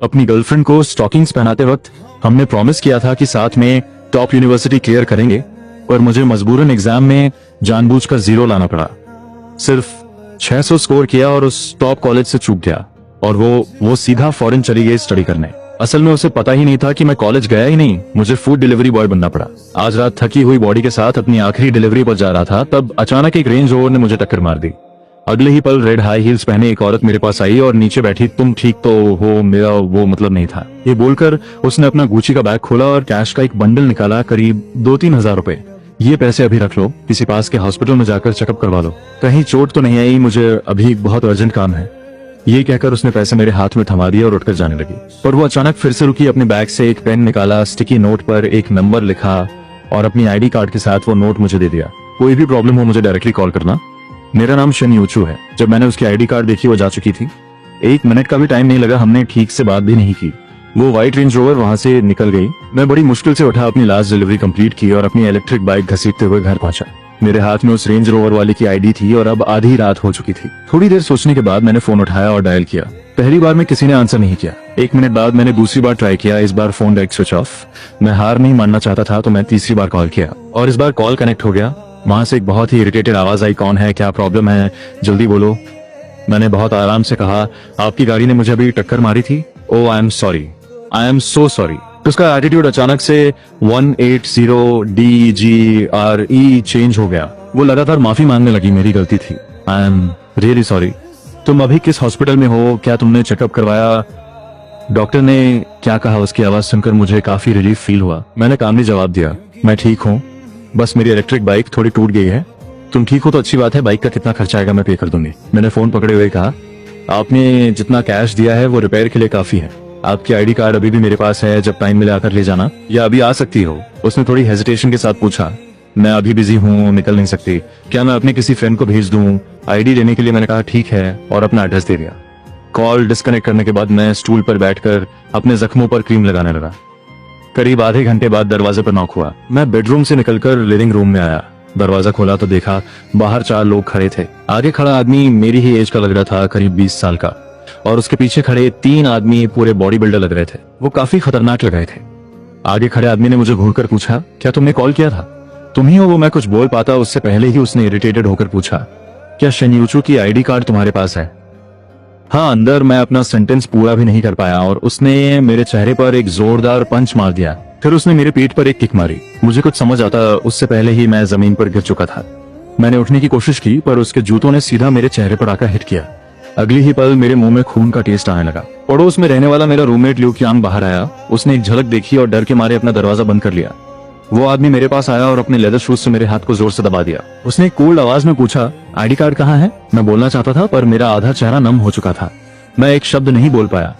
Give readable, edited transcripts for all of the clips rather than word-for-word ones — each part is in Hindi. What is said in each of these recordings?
अपनी गर्लफ्रेंड को स्टॉकिंग्स पहनाते वक्त हमने प्रॉमिस किया था कि साथ में टॉप यूनिवर्सिटी क्लियर करेंगे, पर मुझे मजबूरन एग्जाम में जानबूझकर 0 लाना पड़ा। सिर्फ 600 स्कोर किया और उस टॉप कॉलेज से चूक गया, और वो सीधा फॉरेन चली गई स्टडी करने। असल में उसे पता ही नहीं था कि मैं कॉलेज गया ही नहीं, मुझे फूड डिलीवरी बॉय बनना पड़ा। आज रात थकी हुई बॉडी के साथ अपनी आखिरी डिलीवरी पर जा रहा था, तब अचानक एक रेंज रोवर ने मुझे टक्कर मार दी। अगले ही पल रेड हाई हील्स पहने एक औरत मेरे पास आई और नीचे बैठी, तुम ठीक तो हो? मेरा वो मतलब नहीं था। ये बोलकर उसने अपना गुची का बैग खोला और कैश का एक बंडल निकाला, करीब 2-3 हजार रुपए। ये पैसे अभी रख लो, किसी पास के हॉस्पिटल में जाकर चेकअप करवा लो, कहीं चोट तो नहीं आई, मुझे अभी बहुत अर्जेंट काम है। ये कहकर उसने पैसे मेरे हाथ में थमा दिया और उठकर जाने लगी। पर वो अचानक फिर से रुकी, अपने बैग से एक पेन निकाला, स्टिकी नोट पर एक नंबर लिखा और अपनी आईडी कार्ड के साथ वो नोट मुझे दे दिया। कोई भी प्रॉब्लम हो मुझे डायरेक्टली कॉल करना। मेरा नाम शन यूचू है। जब मैंने उसकी आईडी कार्ड देखी वो जा चुकी थी। 1 मिनट का भी टाइम नहीं लगा, हमने ठीक से बात भी नहीं की। वो व्हाइट रेंज रोवर वहां से निकल गई। मैं बड़ी मुश्किल से उठा, अपनी लास्ट डिलीवरी कंप्लीट की और अपनी इलेक्ट्रिक बाइक घसीटते हुए घर पहुंचा। मेरे हाथ में उस रेंज रोवर वाले की आईडी थी और अब आधी रात हो चुकी थी। थोड़ी देर सोचने के बाद मैंने फोन उठाया और डायल किया। पहली बार में किसी ने आंसर नहीं किया। 1 मिनट बाद मैंने दूसरी बार ट्राई किया। इस बार फोन डायरेक्ट स्विच ऑफ। मैं हार नहीं मानना चाहता था तो मैं तीसरी बार कॉल किया और इस बार कॉल कनेक्ट हो गया। वहां से एक बहुत ही इरिटेटेड आवाज आई, कौन है, क्या प्रॉब्लम है, जल्दी बोलो। मैंने बहुत आराम से कहा, आपकी गाड़ी ने मुझे अभी टक्कर मारी थी। Oh I am sorry, I am so sorry. उसका एटीट्यूड अचानक से 180DGRE चेंज हो गया। वो लगातार माफी मांगने लगी, मेरी गलती थी, आई एम रियली सॉरी। तुम अभी किस हॉस्पिटल में हो, क्या तुमने चेकअप करवाया? डॉक्टर ने क्या कहा? उसकी आवाज सुनकर मुझे काफी रिलीफ फील हुआ। मैंने कामली जवाब दिया, मैं ठीक हूँ, बस मेरी इलेक्ट्रिक बाइक थोड़ी टूट गई है। तुम ठीक हो तो अच्छी बात है, बाइक का कितना खर्चा आएगा मैं पे कर दूंगी। मैंने फोन पकड़े हुए कहा, आपने जितना कैश दिया है वो रिपेयर के लिए काफी है। आपकी आईडी कार्ड अभी भी मेरे पास है, जब टाइम मिले आकर ले जाना, या अभी आ सकती हो? उसने थोड़ी हेजिटेशन के साथ पूछा। मैं अभी बिजी हूँ, निकल नहीं सकती। क्या मैं अपने किसी फ्रेंड को भेज दूं आईडी लेने के लिए? मैंने कहा ठीक है और अपना एड्रेस दे दिया। कॉल डिस्कनेक्ट करने के बाद मैं स्टूल पर बैठकर अपने जख्मों पर क्रीम लगाने लगा। करीब आधे घंटे बाद दरवाजे पर नॉक हुआ। मैं बेडरूम से निकलकर लिविंग रूम में आया। दरवाजा खोला तो देखा बाहर 4 लोग खड़े थे। आगे खड़ा आदमी मेरी ही एज का लग रहा था, करीब 20 साल का, और उसके पीछे खड़े 3 आदमी पूरे बॉडी बिल्डर लग रहे थे। वो काफी खतरनाक लग रहे थे। आगे खड़े आदमी ने मुझे घूरकर पूछा, क्या तुमने कॉल किया था? तुम ही हो वो? मैं कुछ बोल पाता उससे पहले ही उसने इरिटेटेड होकर पूछा, क्या शनयूचू की आईडी कार्ड तुम्हारे पास है? हाँ, अंदर मैं अपना सेंटेंस पूरा भी नहीं कर पाया और उसने मेरे चेहरे पर एक जोरदार पंच मार दिया। फिर उसने मेरे पीठ पर एक किक मारी। मुझे कुछ समझ आता उससे पहले ही मैं जमीन पर गिर चुका था। मैंने उठने की कोशिश की पर उसके जूतों ने सीधा मेरे चेहरे पर आकर हिट किया। अगली ही पल मेरे मुंह में खून का टेस्ट आने लगा। पड़ोस में रहने वाला मेरा रूममेट ल्यू कियांग बाहर आया। उसने एक झलक देखी और डर के मारे अपना दरवाजा बंद कर लिया। वो आदमी मेरे पास आया और अपने लेदर शूज से मेरे हाथ को जोर से दबा दिया। उसने एक कोल्ड आवाज में पूछा, आईडी कार्ड कहाँ है? मैं बोलना चाहता था पर मेरा आधा चेहरा नम हो चुका था। मैं एक शब्द नहीं बोल पाया।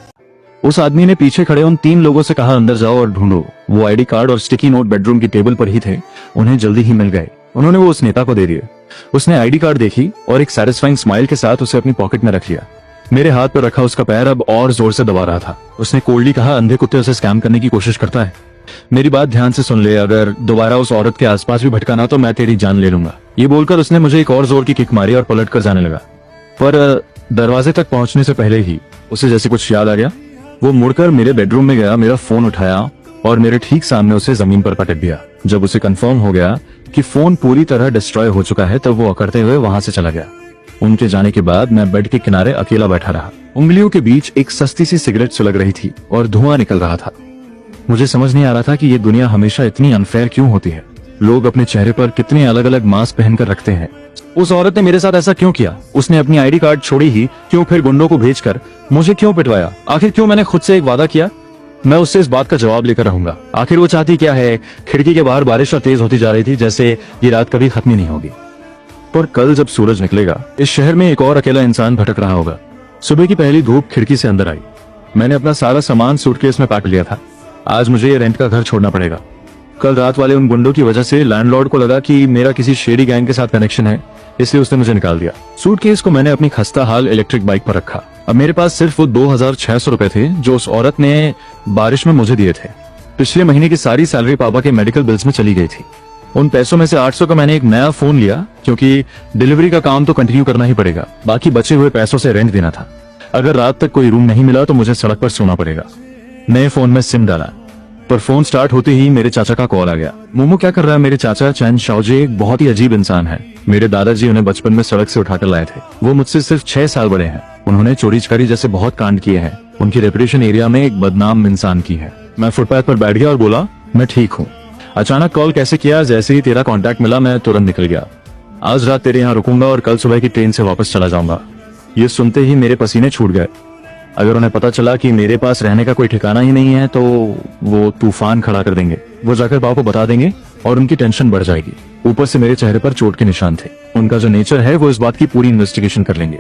उस आदमी ने पीछे खड़े उन 3 लोगों से कहा, अंदर जाओ और ढूंढो। वो आईडी कार्ड और स्टिकी नोट बेडरूम की टेबल पर ही थे। उन्हें जल्दी ही मिल गए। उन्होंने वो उस नेता को दे दिए। उसने आईडी कार्ड देखी और एक सैटिस्फाइंग स्माइल के साथ उसे अपनी पॉकेट में रख लिया। मेरे हाथ पर रखा उसका पैर अब और जोर से दबा रहा था। उसने कोल्डली कहा, अंधे कुत्ते उसे स्कैम करने की कोशिश करता है। मेरी बात ध्यान से सुन ले, अगर दोबारा उस औरत के आसपास भी भटका ना तो मैं तेरी जान ले लूंगा। ये बोलकर उसने मुझे एक और जोर की किक मारी और पलट कर जाने लगा। पर दरवाजे तक पहुंचने से पहले ही उसे जैसे कुछ याद आ गया। वो मुड़कर मेरे बेडरूम में गया, मेरा फोन उठाया और मेरे ठीक सामने उसे जमीन पर पटक दिया। जब उसे कंफर्म हो गया कि फोन पूरी तरह डिस्ट्रॉय हो चुका है तब वो अकड़ते हुए वहां से चला गया। उनके जाने के बाद मैं बेड के किनारे अकेला बैठा रहा। उंगलियों के बीच एक सस्ती सी सिगरेट सुलग रही थी और धुआं निकल रहा था। मुझे समझ नहीं आ रहा था कि ये दुनिया हमेशा इतनी अनफेयर क्यों होती है। लोग अपने चेहरे पर कितने अलग अलग मास्क पहनकर रखते हैं। उस औरत ने मेरे साथ ऐसा क्यों किया? उसने अपनी आईडी कार्ड छोड़ी ही क्यों, फिर गुंडों को भेजकर मुझे क्यों पिटवाया? आखिर क्यों मैंने खुद से एक वादा किया? मैं उससे इस बात का जवाब लेकर रहूंगा। आखिर वो चाहती क्या है? खिड़की के बाहर बारिश और तेज होती जा रही थी, जैसे ये रात कभी खत्म ही नहीं होगी। पर कल जब सूरज निकलेगा इस शहर में एक और अकेला इंसान भटक रहा होगा। सुबह की पहली धूप खिड़की से अंदर आई। मैंने अपना सारा सामान सूटकेस में पैक लिया था। आज मुझे ये रेंट का घर छोड़ना पड़ेगा। कल रात वाले उन गुंडों की वजह से लैंडलॉर्ड को लगा कि मेरा किसी शेडी गैंग के साथ कनेक्शन है, इसलिए उसने मुझे निकाल दिया। सूटकेस को मैंने अपनी खस्ता हाल इलेक्ट्रिक बाइक पर रखा। अब मेरे पास सिर्फ वो 2600 रुपए थे जो उस औरत ने बारिश में मुझे दिए थे। पिछले महीने की सारी सैलरी पापा के मेडिकल बिल्स में चली गई थी। उन पैसों में से 800 का मैंने एक नया फोन लिया, क्योंकि डिलीवरी का काम तो कंटिन्यू करना ही पड़ेगा। बाकी बचे हुए पैसों से रेंट देना था। अगर रात तक कोई रूम नहीं मिला तो मुझे सड़क पर सोना पड़ेगा। नए फोन में सिम डाला, पर फोन स्टार्ट होते ही मेरे चाचा का कॉल आ गया। मोमो क्या कर रहा है? मेरे चाचा चैन शाओजे एक बहुत ही अजीब इंसान है। मेरे दादाजी उन्हें बचपन में सड़क से उठाकर लाए थे। वो मुझसे सिर्फ 6 साल बड़े हैं। उन्होंने चोरी चकारी जैसे बहुत कांड किए हैं। उनकी रेपुटेशन एरिया में एक बदनाम इंसान की है। मैं फुटपाथ पर बैठ गया और बोला, मैं ठीक हूँ। अचानक कॉल कैसे किया? जैसे ही तेरा कॉन्टैक्ट मिला मैं तुरंत निकल गया। आज रात तेरे यहाँ रुकूंगा और कल सुबह की ट्रेन से वापस चला जाऊंगा। ये सुनते ही मेरे पसीने छूट गए। अगर उन्हें पता चला कि मेरे पास रहने का कोई ठिकाना ही नहीं है तो वो तूफान खड़ा कर देंगे। वो जाकर बाबा को बता देंगे और उनकी टेंशन बढ़ जाएगी। ऊपर से मेरे चेहरे पर चोट के निशान थे। उनका जो नेचर है वो इस बात की पूरी इन्वेस्टिगेशन कर लेंगे।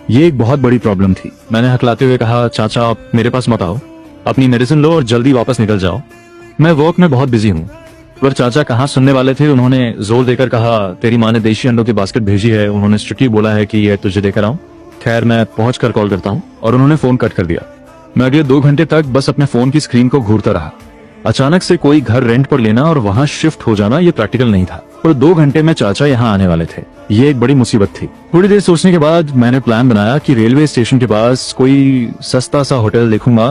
ये एक बहुत बड़ी प्रॉब्लम थी। मैंने हकलाते हुए कहा, चाचा आप मेरे पास मत आओ, अपनी मेडिसिन लो और जल्दी वापस निकल जाओ। मैं वर्क में बहुत बिजी हूँ। पर चाचा कहाँ सुनने वाले थे। उन्होंने जोर देकर कहा, तेरी माँ ने देशी अंडों की बास्केट भेजी है। उन्होंने स्ट्रिक्टली बोला है कि ये तुझे देकर आऊं। खैर मैं पहुंच कर कॉल करता हूँ। और उन्होंने फोन कट कर दिया। मैं अगले 2 घंटे तक बस अपने फोन की स्क्रीन को घूरता रहा। अचानक से कोई घर रेंट पर लेना और वहाँ शिफ्ट हो जाना ये प्रैक्टिकल नहीं था। और 2 घंटे में चाचा यहाँ आने वाले थे। ये एक बड़ी मुसीबत थी। थोड़ी देर सोचने के बाद मैंने प्लान बनाया कि रेलवे स्टेशन के पास कोई सस्ता सा होटल देखूंगा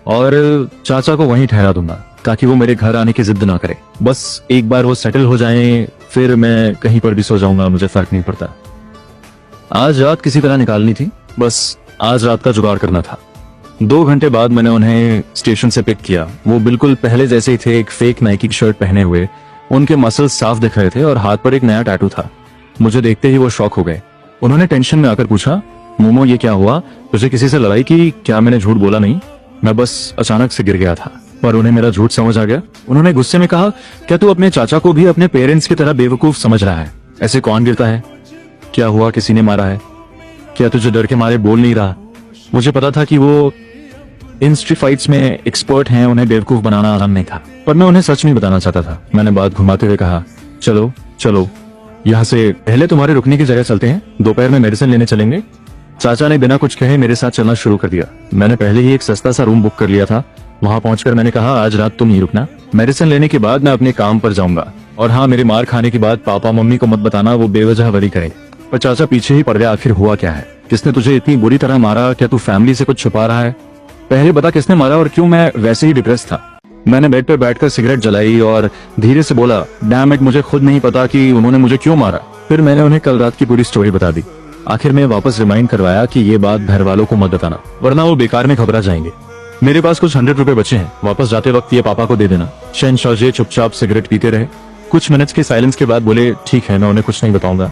और चाचा को वहीं ठहरा दूंगा ताकि वो मेरे घर आने की जिद ना करे। बस एक बार वो सेटल हो जाएं, फिर मैं कहीं पर भी सो जाऊंगा, मुझे फर्क नहीं पड़ता। आज रात किसी तरह निकालनी थी। बस आज रात का जुगाड़ करना था। 2 घंटे बाद मैंने उन्हें स्टेशन से पिक किया। वो बिल्कुल पहले जैसे ही थे, एक फेक नाइकी की शर्ट पहने हुए। उनके मसल्स साफ दिख रहे थे और हाथ पर एक नया टैटू था। मुझे देखते ही वो शॉक हो गए। उन्होंने टेंशन में आकर पूछा, मोमो ये क्या हुआ? तुझे किसी से लड़ाई की? क्या मैंने झूठ बोला नहीं? मैं बस अचानक से गिर गया था, पर उन्हें मेरा झूठ समझ आ गया। उन्होंने गुस्से में कहा, क्या तू अपने चाचा को भी अपने पेरेंट्स की तरह बेवकूफ समझ रहा है? ऐसे कौन गिरता है? क्या हुआ? किसी ने मारा है? क्या तुझे डर के मारे बोल नहीं रहा? मुझे पता था कि वो इन स्ट्रीट फाइट्स में एक्सपर्ट हैं, उन्हें बेवकूफ बनाना आसान नहीं था, पर मैं उन्हें सच नहीं बताना चाहता था। मैंने बात घुमाते हुए कहा, चलो चलो यहाँ से पहले तुम्हारे रुकने की जगह चलते हैं, दोपहर में मेडिसिन लेने चलेंगे। चाचा ने बिना कुछ कहे मेरे साथ चलना शुरू कर दिया। मैंने पहले ही एक सस्ता सा रूम बुक कर लिया था। वहां पहुंचकर मैंने कहा, आज रात तुम ही रुकना, मेडिसिन लेने के बाद मैं अपने काम पर जाऊंगा। और हाँ, मेरे मार खाने के बाद पापा मम्मी को मत बताना, वो बेवजह वरी करेंगे। पर चाचा पीछे ही पड़ गया। आखिर हुआ क्या है? किसने तुझे इतनी बुरी तरह मारा? क्या तू फैमिली से कुछ छुपा रहा है? पहले बता किसने मारा और क्यों? मैं वैसे ही डिप्रेस था। मैंने बेड पर बैठकर सिगरेट जलाई और धीरे से बोला, डैम इट, मुझे खुद नहीं पता कि उन्होंने मुझे क्यों मारा। फिर मैंने उन्हें कल रात की पूरी स्टोरी बता दी। आखिर में वापस रिमाइंड करवाया कि ये बात घर वालों को मत बताना, वरना वो बेकार में घबरा जाएंगे। मेरे पास कुछ 100 रुपए बचे हैं, वापस जाते वक्त ये पापा को दे देना। शहनशाह चुपचाप सिगरेट पीते रहे। कुछ मिनट्स के साइलेंस के बाद बोले, ठीक है, मैं उन्हें कुछ नहीं बताऊंगा।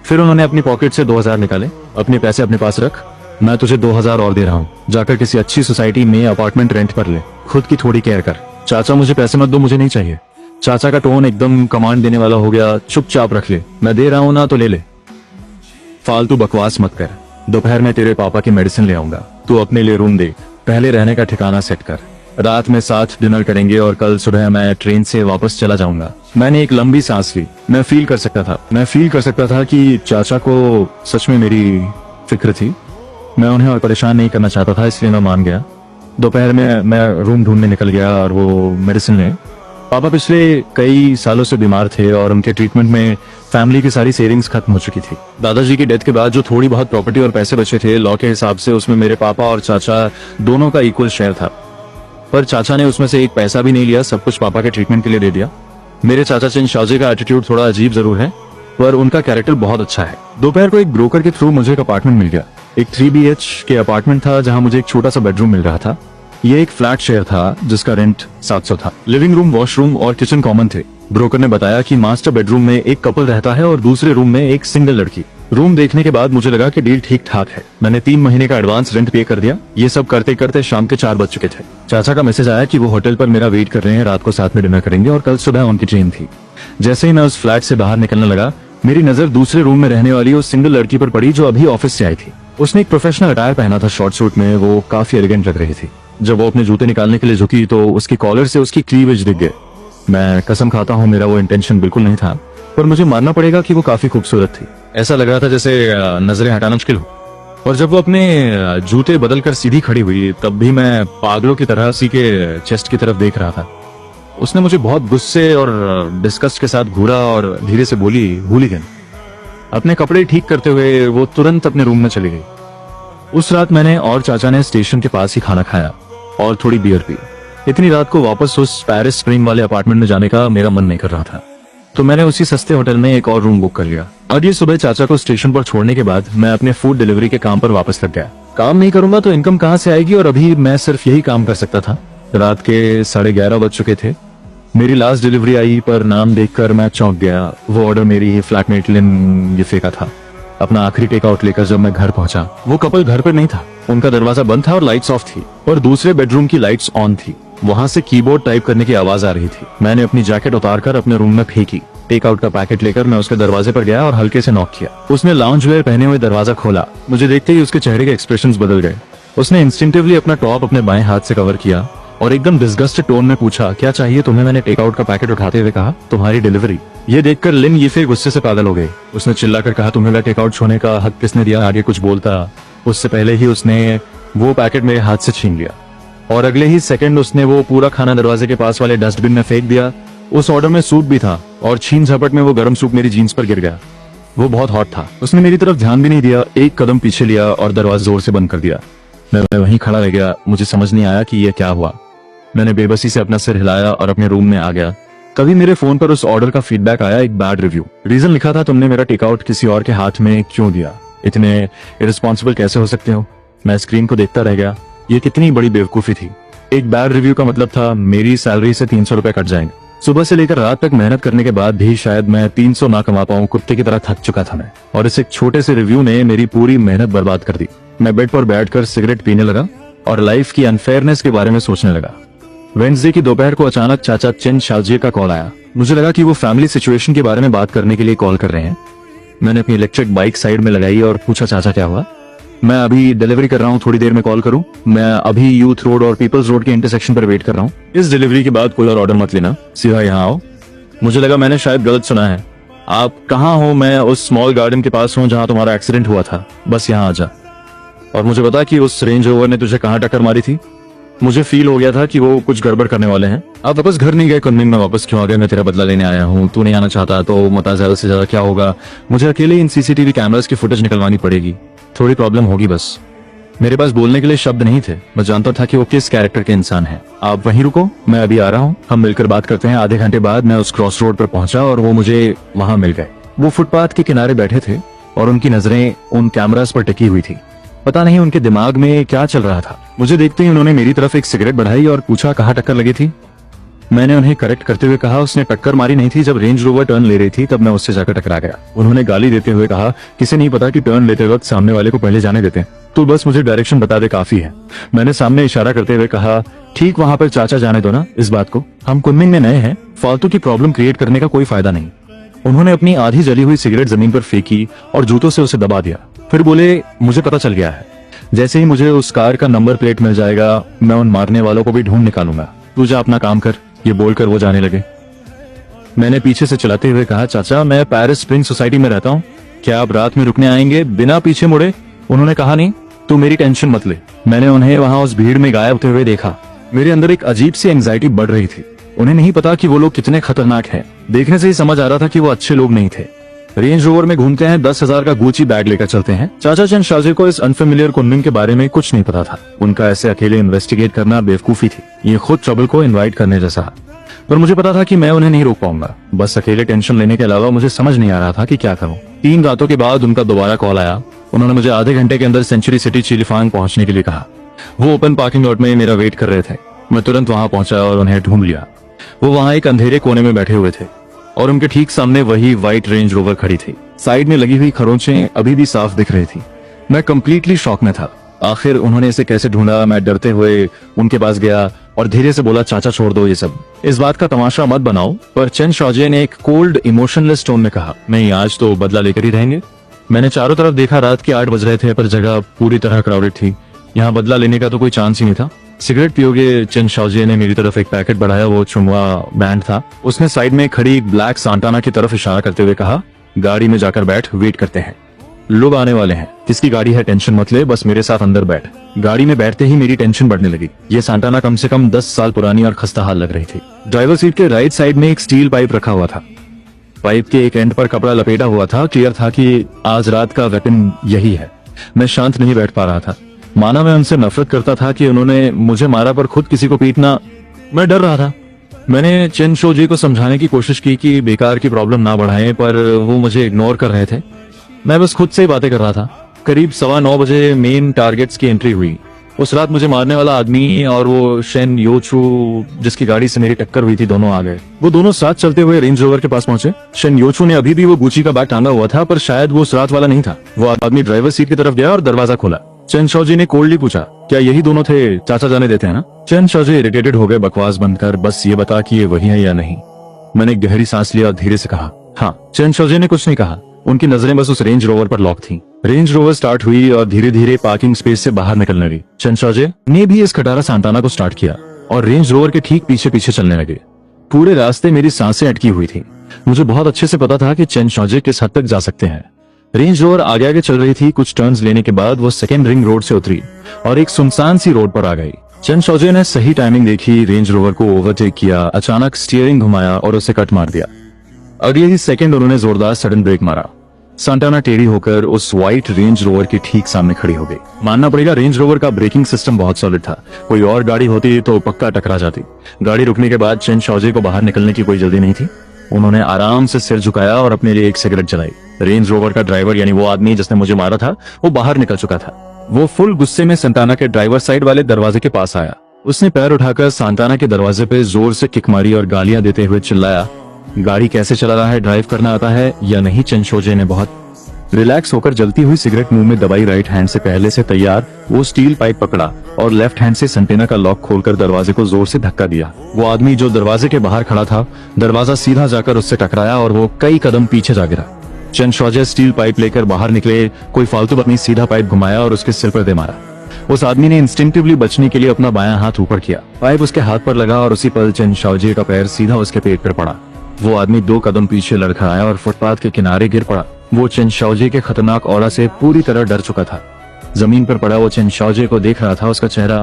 फिर उन्होंने अपनी पॉकेट से 2000 निकाले। अपने पैसे अपने पास रख, मैं तुझे 2000 और दे रहा हूँ, जाकर किसी अच्छी सोसाइटी में अपार्टमेंट रेंट पर ले, खुद की थोड़ी केयर कर। चाचा मुझे पैसे मत दो, मुझे नहीं चाहिए। चाचा का टोन एकदम कमांड देने वाला हो गया। चुपचाप रख ले, मैं दे रहा हूँ ना तो ले ले, फालतू बकवास मत कर। दोपहर में तेरे पापा की मेडिसिन ले आऊंगा, तू अपने लिए रूम देख, पहले रहने का ठिकाना सेट कर। रात में साथ डिनर करेंगे और कल सुबह मैं ट्रेन से वापस चला जाऊंगा। मैंने एक लंबी सांस ली। मैं फील कर सकता था कि चाचा को सच में मेरी फिक्र थी। मैं उन्हें और परेशान नहीं करना चाहता था, इसलिए मैं मान गया। दोपहर में मैं रूम ढूंढने निकल गया और वो मेडिसिन ले। पापा पिछले कई सालों से बीमार थे और उनके ट्रीटमेंट में फैमिली की सारी सेविंग्स खत्म हो चुकी थी। दादाजी की डेथ के बाद जो थोड़ी बहुत प्रॉपर्टी और पैसे बचे थे, लॉ के हिसाब से उसमें मेरे पापा और चाचा दोनों का इक्वल शेयर था। पर चाचा ने उसमें से एक पैसा भी नहीं लिया, सब कुछ पापा के ट्रीटमेंट के लिए दे दिया। मेरे चाचा चंद शाहजी का एटीट्यूड थोड़ा अजीब जरूर है, पर उनका कैरेक्टर बहुत अच्छा है। दोपहर को एक ब्रोकर के थ्रू मुझे एक अपार्टमेंट मिल गया। एक 3 BH के अपार्टमेंट था जहां मुझे एक छोटा सा बेडरूम मिल रहा था। ये एक फ्लैट शेयर था जिसका रेंट 700 था। लिविंग रूम, वॉशरूम और किचन कॉमन थे। ब्रोकर ने बताया कि मास्टर बेडरूम में एक कपल रहता है और दूसरे रूम में एक सिंगल लड़की। रूम देखने के बाद मुझे लगा कि डील ठीक ठाक है। मैंने 3 महीने का एडवांस रेंट पे कर दिया। ये सब करते करते शाम के 4 बज चुके थे। चाचा का मैसेज आया कि वो होटल पर मेरा वेट कर रहे हैं, रात को साथ में डिनर करेंगे और कल सुबह उनकी ट्रेन थी। जैसे ही मैं उस फ्लैट से बाहर निकलने लगा, मेरी नजर दूसरे रूम में रहने वाली उस सिंगल लड़की पर पड़ी जो अभी ऑफिस से आई थी। उसने एक प्रोफेशनल अटायर पहना था, शॉर्ट सूट में। वो काफी एलिगेंट लग रही थी। जब वो अपने जूते निकालने के लिए झुकी तो उसकी कॉलर से उसकी क्लीवेज दिख गए। मैं कसम खाता हूँ मेरा वो इंटेंशन बिल्कुल नहीं था, पर मुझे मानना पड़ेगा कि वो काफी खूबसूरत थी। ऐसा लग रहा था जैसे नजरें हटाना मुश्किल हो। और जब वो अपने जूते बदलकर सीधी खड़ी हुई, तब भी मैं पागलों की तरह उसी के चेस्ट की तरफ देख रहा था। उसने मुझे बहुत गुस्से और डिस्कस्ट के साथ घूरा और धीरे से बोली, हूलिगन। अपने कपड़े ठीक करते हुए वो तुरंत अपने रूम में चली गई। उस रात मैंने और चाचा ने स्टेशन के पास ही खाना खाया और थोड़ी बियर पी। इतनी रात को वापस उस पेरिस स्प्रिंग वाले अपार्टमेंट में जाने का मेरा मन नहीं कर रहा था, तो मैंने उसी सस्ते होटल में एक और रूम बुक कर लिया। और ये सुबह चाचा को स्टेशन पर छोड़ने के बाद मैं अपने फूड डिलीवरी के काम पर वापस लग गया। काम नहीं करूंगा तो इनकम कहाँ से आएगी, और अभी मैं सिर्फ यही काम कर सकता था। रात के 11:30 बज चुके थे। मेरी लास्ट डिलीवरी आई, पर नाम देखकर मैं चौंक गया। वो ऑर्डर मेरी ही फ्लैटमेट लिन ये फेंका था। अपना आखिरी टेक आउट लेकर जब मैं घर पहुंचा, वो कपल घर पर नहीं था। उनका दरवाजा बंद था और लाइट्स ऑफ थी, और दूसरे बेडरूम की लाइट्स ऑन थी। वहां से कीबोर्ड टाइप करने की आवाज आ रही थी। मैंने अपनी जैकेट उतारकर अपने रूम में फेंकी। टेक आउट का पैकेट लेकर मैं उसके दरवाजे पर गया और हल्के से नॉक किया। उसने लाउंज वेयर पहने हुए दरवाजा खोला। मुझे देखते ही उसके चेहरे के एक्सप्रेशंस बदल गए। उसने इंस्टिंक्टिवली अपना टॉप अपने बाएं हाथ से कवर किया और एकदम डिस्गस्टेड टोन में पूछा, क्या चाहिए तुम्हें? मैंने टेक आउट का पैकेट उठाते हुए कहा, तुम्हारी डिलीवरी। ये देखकर लिन ये फिर गुस्से से पागल हो गई। उसने चिल्लाकर कहा, तुम्हें टेक आउट छूने का हक किसने दिया? आगे कुछ बोलता उससे पहले ही उसने वो पैकेट मेरे हाथ से छीन लिया, और अगले ही सेकंड उसने वो पूरा खाना दरवाजे के पास वाले डस्टबिन में फेंक दिया। उस ऑर्डर में सूप भी था, और छीन झपट में वो गर्म सूप मेरी जीन्स पर गिर गया। वो बहुत हॉट था। उसने मेरी तरफ ध्यान भी नहीं दिया, एक कदम पीछे लिया और दरवाजा जोर से बंद कर दिया। मैं वहीं खड़ा रह गया। मुझे समझ नहीं आया कि ये क्या हुआ। मैंने बेबसी से अपना सिर हिलाया और अपने रूम में आ गया। तभी मेरे फोन पर उस ऑर्डर का फीडबैक आया, एक बैड रिव्यू। रीजन लिखा था, तुमने मेरा टेकआउट किसी और के हाथ में क्यों दिया? इतने इररिस्पॉन्सिबल कैसे हो सकते हो? मैं स्क्रीन को देखता रह गया। ये कितनी बड़ी बेवकूफी थी। एक बैड रिव्यू का मतलब था मेरी सैलरी से 300 रुपए कट जाएंगे। सुबह से लेकर रात तक मेहनत करने के बाद भी शायद मैं 300 ना कमा पाऊं। कुत्ते की तरह थक चुका था मैं, और इस एक छोटे से रिव्यू ने मेरी पूरी मेहनत बर्बाद कर दी। मैं बेड पर बैठकर सिगरेट पीने लगा और लाइफ की अनफेयरनेस के बारे में सोचने लगा। वेडनेसडे की दोपहर को अचानक चाचा चेन शालजिया का कॉल आया। मुझे लगा कि वो फैमिली सिचुएशन के बारे में बात करने के लिए कॉल कर रहे हैं। मैंने अपनी इलेक्ट्रिक बाइक साइड में लगाई और पूछा, चाचा क्या हुआ? मैं अभी डिलीवरी कर रहा हूँ, थोड़ी देर में कॉल करूँ? मैं अभी यूथ रोड और पीपल्स रोड के इंटरसेक्शन पर वेट कर रहा हूँ। इस डिलीवरी के बाद कोई और ऑर्डर मत लेना, सीधा यहाँ आओ। मुझे लगा मैंने शायद गलत सुना है। आप कहाँ हो? मैं उस स्मॉल गार्डन के पास हूँ जहाँ तुम्हारा एक्सीडेंट हुआ था, बस यहाँ आ जा। और मुझे पता कि उस रेंज रोवर ने तुझे कहाँ टक्कर मारी थी। मुझे फील हो गया था कि वो कुछ गड़बड़ करने वाले हैं। आप वापस घर नहीं गए? कुनमिंग में वापस क्यों आ गए? मैं तेरा बदला लेने आया हूँ। तू नहीं आना चाहता तो मता ज्यादा से ज्यादा क्या होगा? मुझे अकेले इन सीसीटीवी कैमरास की फुटेज निकलवानी पड़ेगी। थोड़ी प्रॉब्लम होगी बस। मेरे पास बोलने के लिए शब्द नहीं थे। मैं जानता था कि वो किस कैरेक्टर के इंसान है। आप वहीं रुको, मैं अभी आ रहा हूँ, हम मिलकर बात करते हैं। आधे घंटे बाद मैं उस क्रॉस रोड पर पहुंचा और वो मुझे वहां मिल गए। वो फुटपाथ के किनारे बैठे थे और उनकी नजरें उन कैमरास पर टिकी हुई थी। पता नहीं उनके दिमाग में क्या चल रहा था। मुझे देखते ही उन्होंने मेरी तरफ एक सिगरेट बढ़ाई और पूछा, कहाँ टक्कर लगी थी? मैंने उन्हें करेक्ट करते हुए कहा, उसने टक्कर मारी नहीं थी। जब रेंज रोवर टर्न ले रही थी तब मैं उससे जाकर टकरा गया। उन्होंने गाली देते हुए कहा, किसे नहीं पता कि टर्न लेते वक्त सामने वाले को पहले जाने देते हैं, तो बस मुझे डायरेक्शन बता दे, काफी है। मैंने सामने इशारा करते हुए कहा, ठीक वहां पर चाचा जाने दो ना इस बात को, हम कुनमिंग में नए हैं, फालतू की प्रॉब्लम क्रिएट करने का कोई फायदा नहीं। उन्होंने अपनी आधी जली हुई सिगरेट जमीन पर फेंकी और जूतों से उसे दबा दिया। फिर बोले, मुझे पता चल गया है, जैसे ही मुझे उस कार का नंबर प्लेट मिल जाएगा मैं उन मारने वालों को भी ढूंढ निकालूंगा। तू जा अपना काम कर। ये बोलकर वो जाने लगे। मैंने पीछे से चलाते हुए कहा, चाचा मैं पेरिस स्प्रिंग सोसाइटी में रहता हूँ, क्या आप रात में रुकने आएंगे? बिना पीछे मुड़े उन्होंने कहा, नहीं तू मेरी टेंशन मत ले। मैंने उन्हें वहां उस भीड़ में गायब होते हुए देखा। मेरे अंदर एक अजीब सी एंजाइटी बढ़ रही थी। उन्हें नहीं पता कि वो लोग कितने खतरनाक हैं। देखने से ही समझ आ रहा था कि वो अच्छे लोग नहीं थे। रेंज रोवर में घूमते हैं, 10,000 का गुची बैग लेकर चलते हैं। चाचा चंद शाहजी को इस अनफेमिलियर कुनमिंग के बारे में कुछ नहीं पता था। उनका ऐसे अकेले इन्वेस्टिगेट करना बेवकूफी थी। ये खुद ट्रबल को इनवाइट करने जैसा। पर मुझे पता था कि मैं उन्हें नहीं रोक पाऊंगा। बस अकेले टेंशन लेने के अलावा मुझे समझ नहीं आ रहा था कि क्या करूं। 3 रातों के बाद उनका दोबारा कॉल आया। उन्होंने मुझे आधे घंटे के अंदर सेंचुरी सिटी चिलीफांग पहुंचने के लिए कहा। वो ओपन पार्किंग लॉट में मेरा वेट कर रहे थे। मैं तुरंत वहां पहुंचा और उन्हें ढूंढ लिया। वो वहां एक अंधेरे कोने में बैठे हुए थे और उनके ठीक सामने वही व्हाइट रेंज रोवर खड़ी थी। साइड में लगी हुई खरोंचें अभी भी साफ दिख रही थी। मैं कंप्लीटली शॉक में था। आखिर उन्होंने इसे कैसे ढूंढा? मैं डरते हुए उनके पास गया और धीरे से बोला, चाचा छोड़ दो ये सब, इस बात का तमाशा मत बनाओ। पर चेन शाहजी ने एक कोल्ड इमोशनलेस टोन में कहा, नहीं आज तो बदला लेकर ही रहेंगे। मैंने चारों तरफ देखा। रात के 8 बज रहे थे पर जगह पूरी तरह क्राउडेड थी। यहाँ बदला लेने का तो कोई चांस ही नहीं था। सिगरेट पियोगे? चेन शाहजी ने मेरी तरफ एक पैकेट बढ़ाया। वो चुनवा बैंड था। उसने साइड में खड़ी एक ब्लैक सांटाना की तरफ इशारा करते हुए कहा, गाड़ी में जाकर बैठ, वेट करते हैं, लोग आने वाले हैं। किसकी गाड़ी है टेंशन मत ले, बस मेरे साथ अंदर बैठ। गाड़ी में बैठते ही मेरी टेंशन बढ़ने लगी। ये सांटाना कम से कम 10 साल पुरानी और खस्ता हाल लग रही थी। ड्राइवर सीट के राइट साइड में एक स्टील पाइप रखा हुआ था। पाइप के एक एंड पर कपड़ा लपेटा हुआ था। क्लियर था कि आज रात का वेपन यही है। मैं शांत नहीं बैठ पा रहा था। माना मैं उनसे नफरत करता था कि उन्होंने मुझे मारा, पर खुद किसी को पीटना, मैं डर रहा था। मैंने चेन शोजी को समझाने की कोशिश की कि बेकार की प्रॉब्लम ना बढ़ाएं, पर वो मुझे इग्नोर कर रहे थे। मैं बस खुद से ही बातें कर रहा था। करीब 9:15 बजे मेन टारगेट्स की एंट्री हुई। उस रात मुझे मारने वाला आदमी और वो शेन योचू जिसकी गाड़ी से मेरी टक्कर हुई थी, दोनों आ गए। वो दोनों साथ चलते हुए रेंज रोवर के पास पहुंचे। शेन योचू ने अभी भी वो गुची का बैग टांगा हुआ था, पर शायद वो उस रात वाला नहीं था। वो आदमी ड्राइवर सीट की तरफ गया और दरवाजा खोला। चेन शौजी ने कोल्डली पूछा, क्या यही दोनों थे? चाचा जाने देते हैं ना? चेन शौजी इरिटेटेड हो गए, बकवास बंद कर, बस ये बता कि ये वही है या नहीं। मैंने गहरी सांस लिया और धीरे से कहा, हाँ। चेन शौजी ने कुछ नहीं कहा। उनकी नजरें बस उस रेंज रोवर पर लॉक थी। रेंज रोवर स्टार्ट हुई और धीरे धीरे पार्किंग स्पेस से बाहर निकलने लगी। चेन शौजी ने भी इस खटारा सांताना को स्टार्ट किया और रेंज रोवर के ठीक पीछे पीछे चलने लगे। पूरे रास्ते मेरी सांसें अटकी हुई थी। मुझे बहुत अच्छे से पता था कि चेन शौजी किस हद तक जा सकते हैं। रेंज रोवर आगे आगे चल रही थी। कुछ टर्न्स लेने के बाद वो सेकेंड रिंग रोड से उतरी और एक सुनसान सी रोड पर आ गई। चेन शौजी ने सही टाइमिंग देखी, रेंज रोवर को ओवरटेक किया, अचानक स्टीयरिंग घुमाया और उसे कट मार दिया। अगले ही सेकंड उन्होंने जोरदार सडन ब्रेक मारा। सांताना टेढ़ी होकर उस व्हाइट रेंज रोवर के ठीक सामने खड़ी हो गई। मानना पड़ेगा, रेंज रोवर का ब्रेकिंग सिस्टम बहुत सॉलिड था। कोई और गाड़ी होती तो पक्का टकरा जाती। गाड़ी रुकने के बाद चेन शौजी को बाहर निकलने की कोई जल्दी नहीं थी। उन्होंने आराम से सिर झुकाया और अपने लिए एक सिगरेट जलाई। रेंज रोवर का ड्राइवर, यानी वो आदमी जिसने मुझे मारा था, वो बाहर निकल चुका था। वो फुल गुस्से में सांताना के ड्राइवर साइड वाले दरवाजे के पास आया। उसने पैर उठाकर सांताना के दरवाजे पे जोर से किक मारी और गालियां देते हुए चिल्लाया, गाड़ी कैसे चला रहा है, ड्राइव करना आता है या नहीं? चेन शौजी ने बहुत रिलैक्स होकर जलती हुई सिगरेट मुंह में दबाई। राइट हैंड से पहले से तैयार वो स्टील पाइप पकड़ा और लेफ्ट हैंड से संटेना का लॉक खोलकर दरवाजे को जोर से धक्का दिया। वो आदमी जो दरवाजे के बाहर खड़ा था, दरवाजा सीधा जाकर उससे टकराया और वो कई कदम पीछे जा गिरा। चेन शौजी स्टील पाइप लेकर बाहर निकले। कोई फालतू बात नहीं, सीधा पाइप घुमाया और उसके सिर पर दे मारा। उस आदमी ने इंस्टिंक्टिवली बचने के लिए अपना बायां हाथ ऊपर किया। पाइप उसके हाथ पर लगा और उसी पल चेन शौजी का पैर सीधा उसके पेट पर पड़ा। वो आदमी 2 कदम पीछे लड़खड़ाया और फुटपाथ के किनारे गिर पड़ा। वो चेन शौजी के खतरनाक ऑरा से पूरी तरह डर चुका था। जमीन पर पड़ा वो चेन शौजी को देख रहा था। उसका चेहरा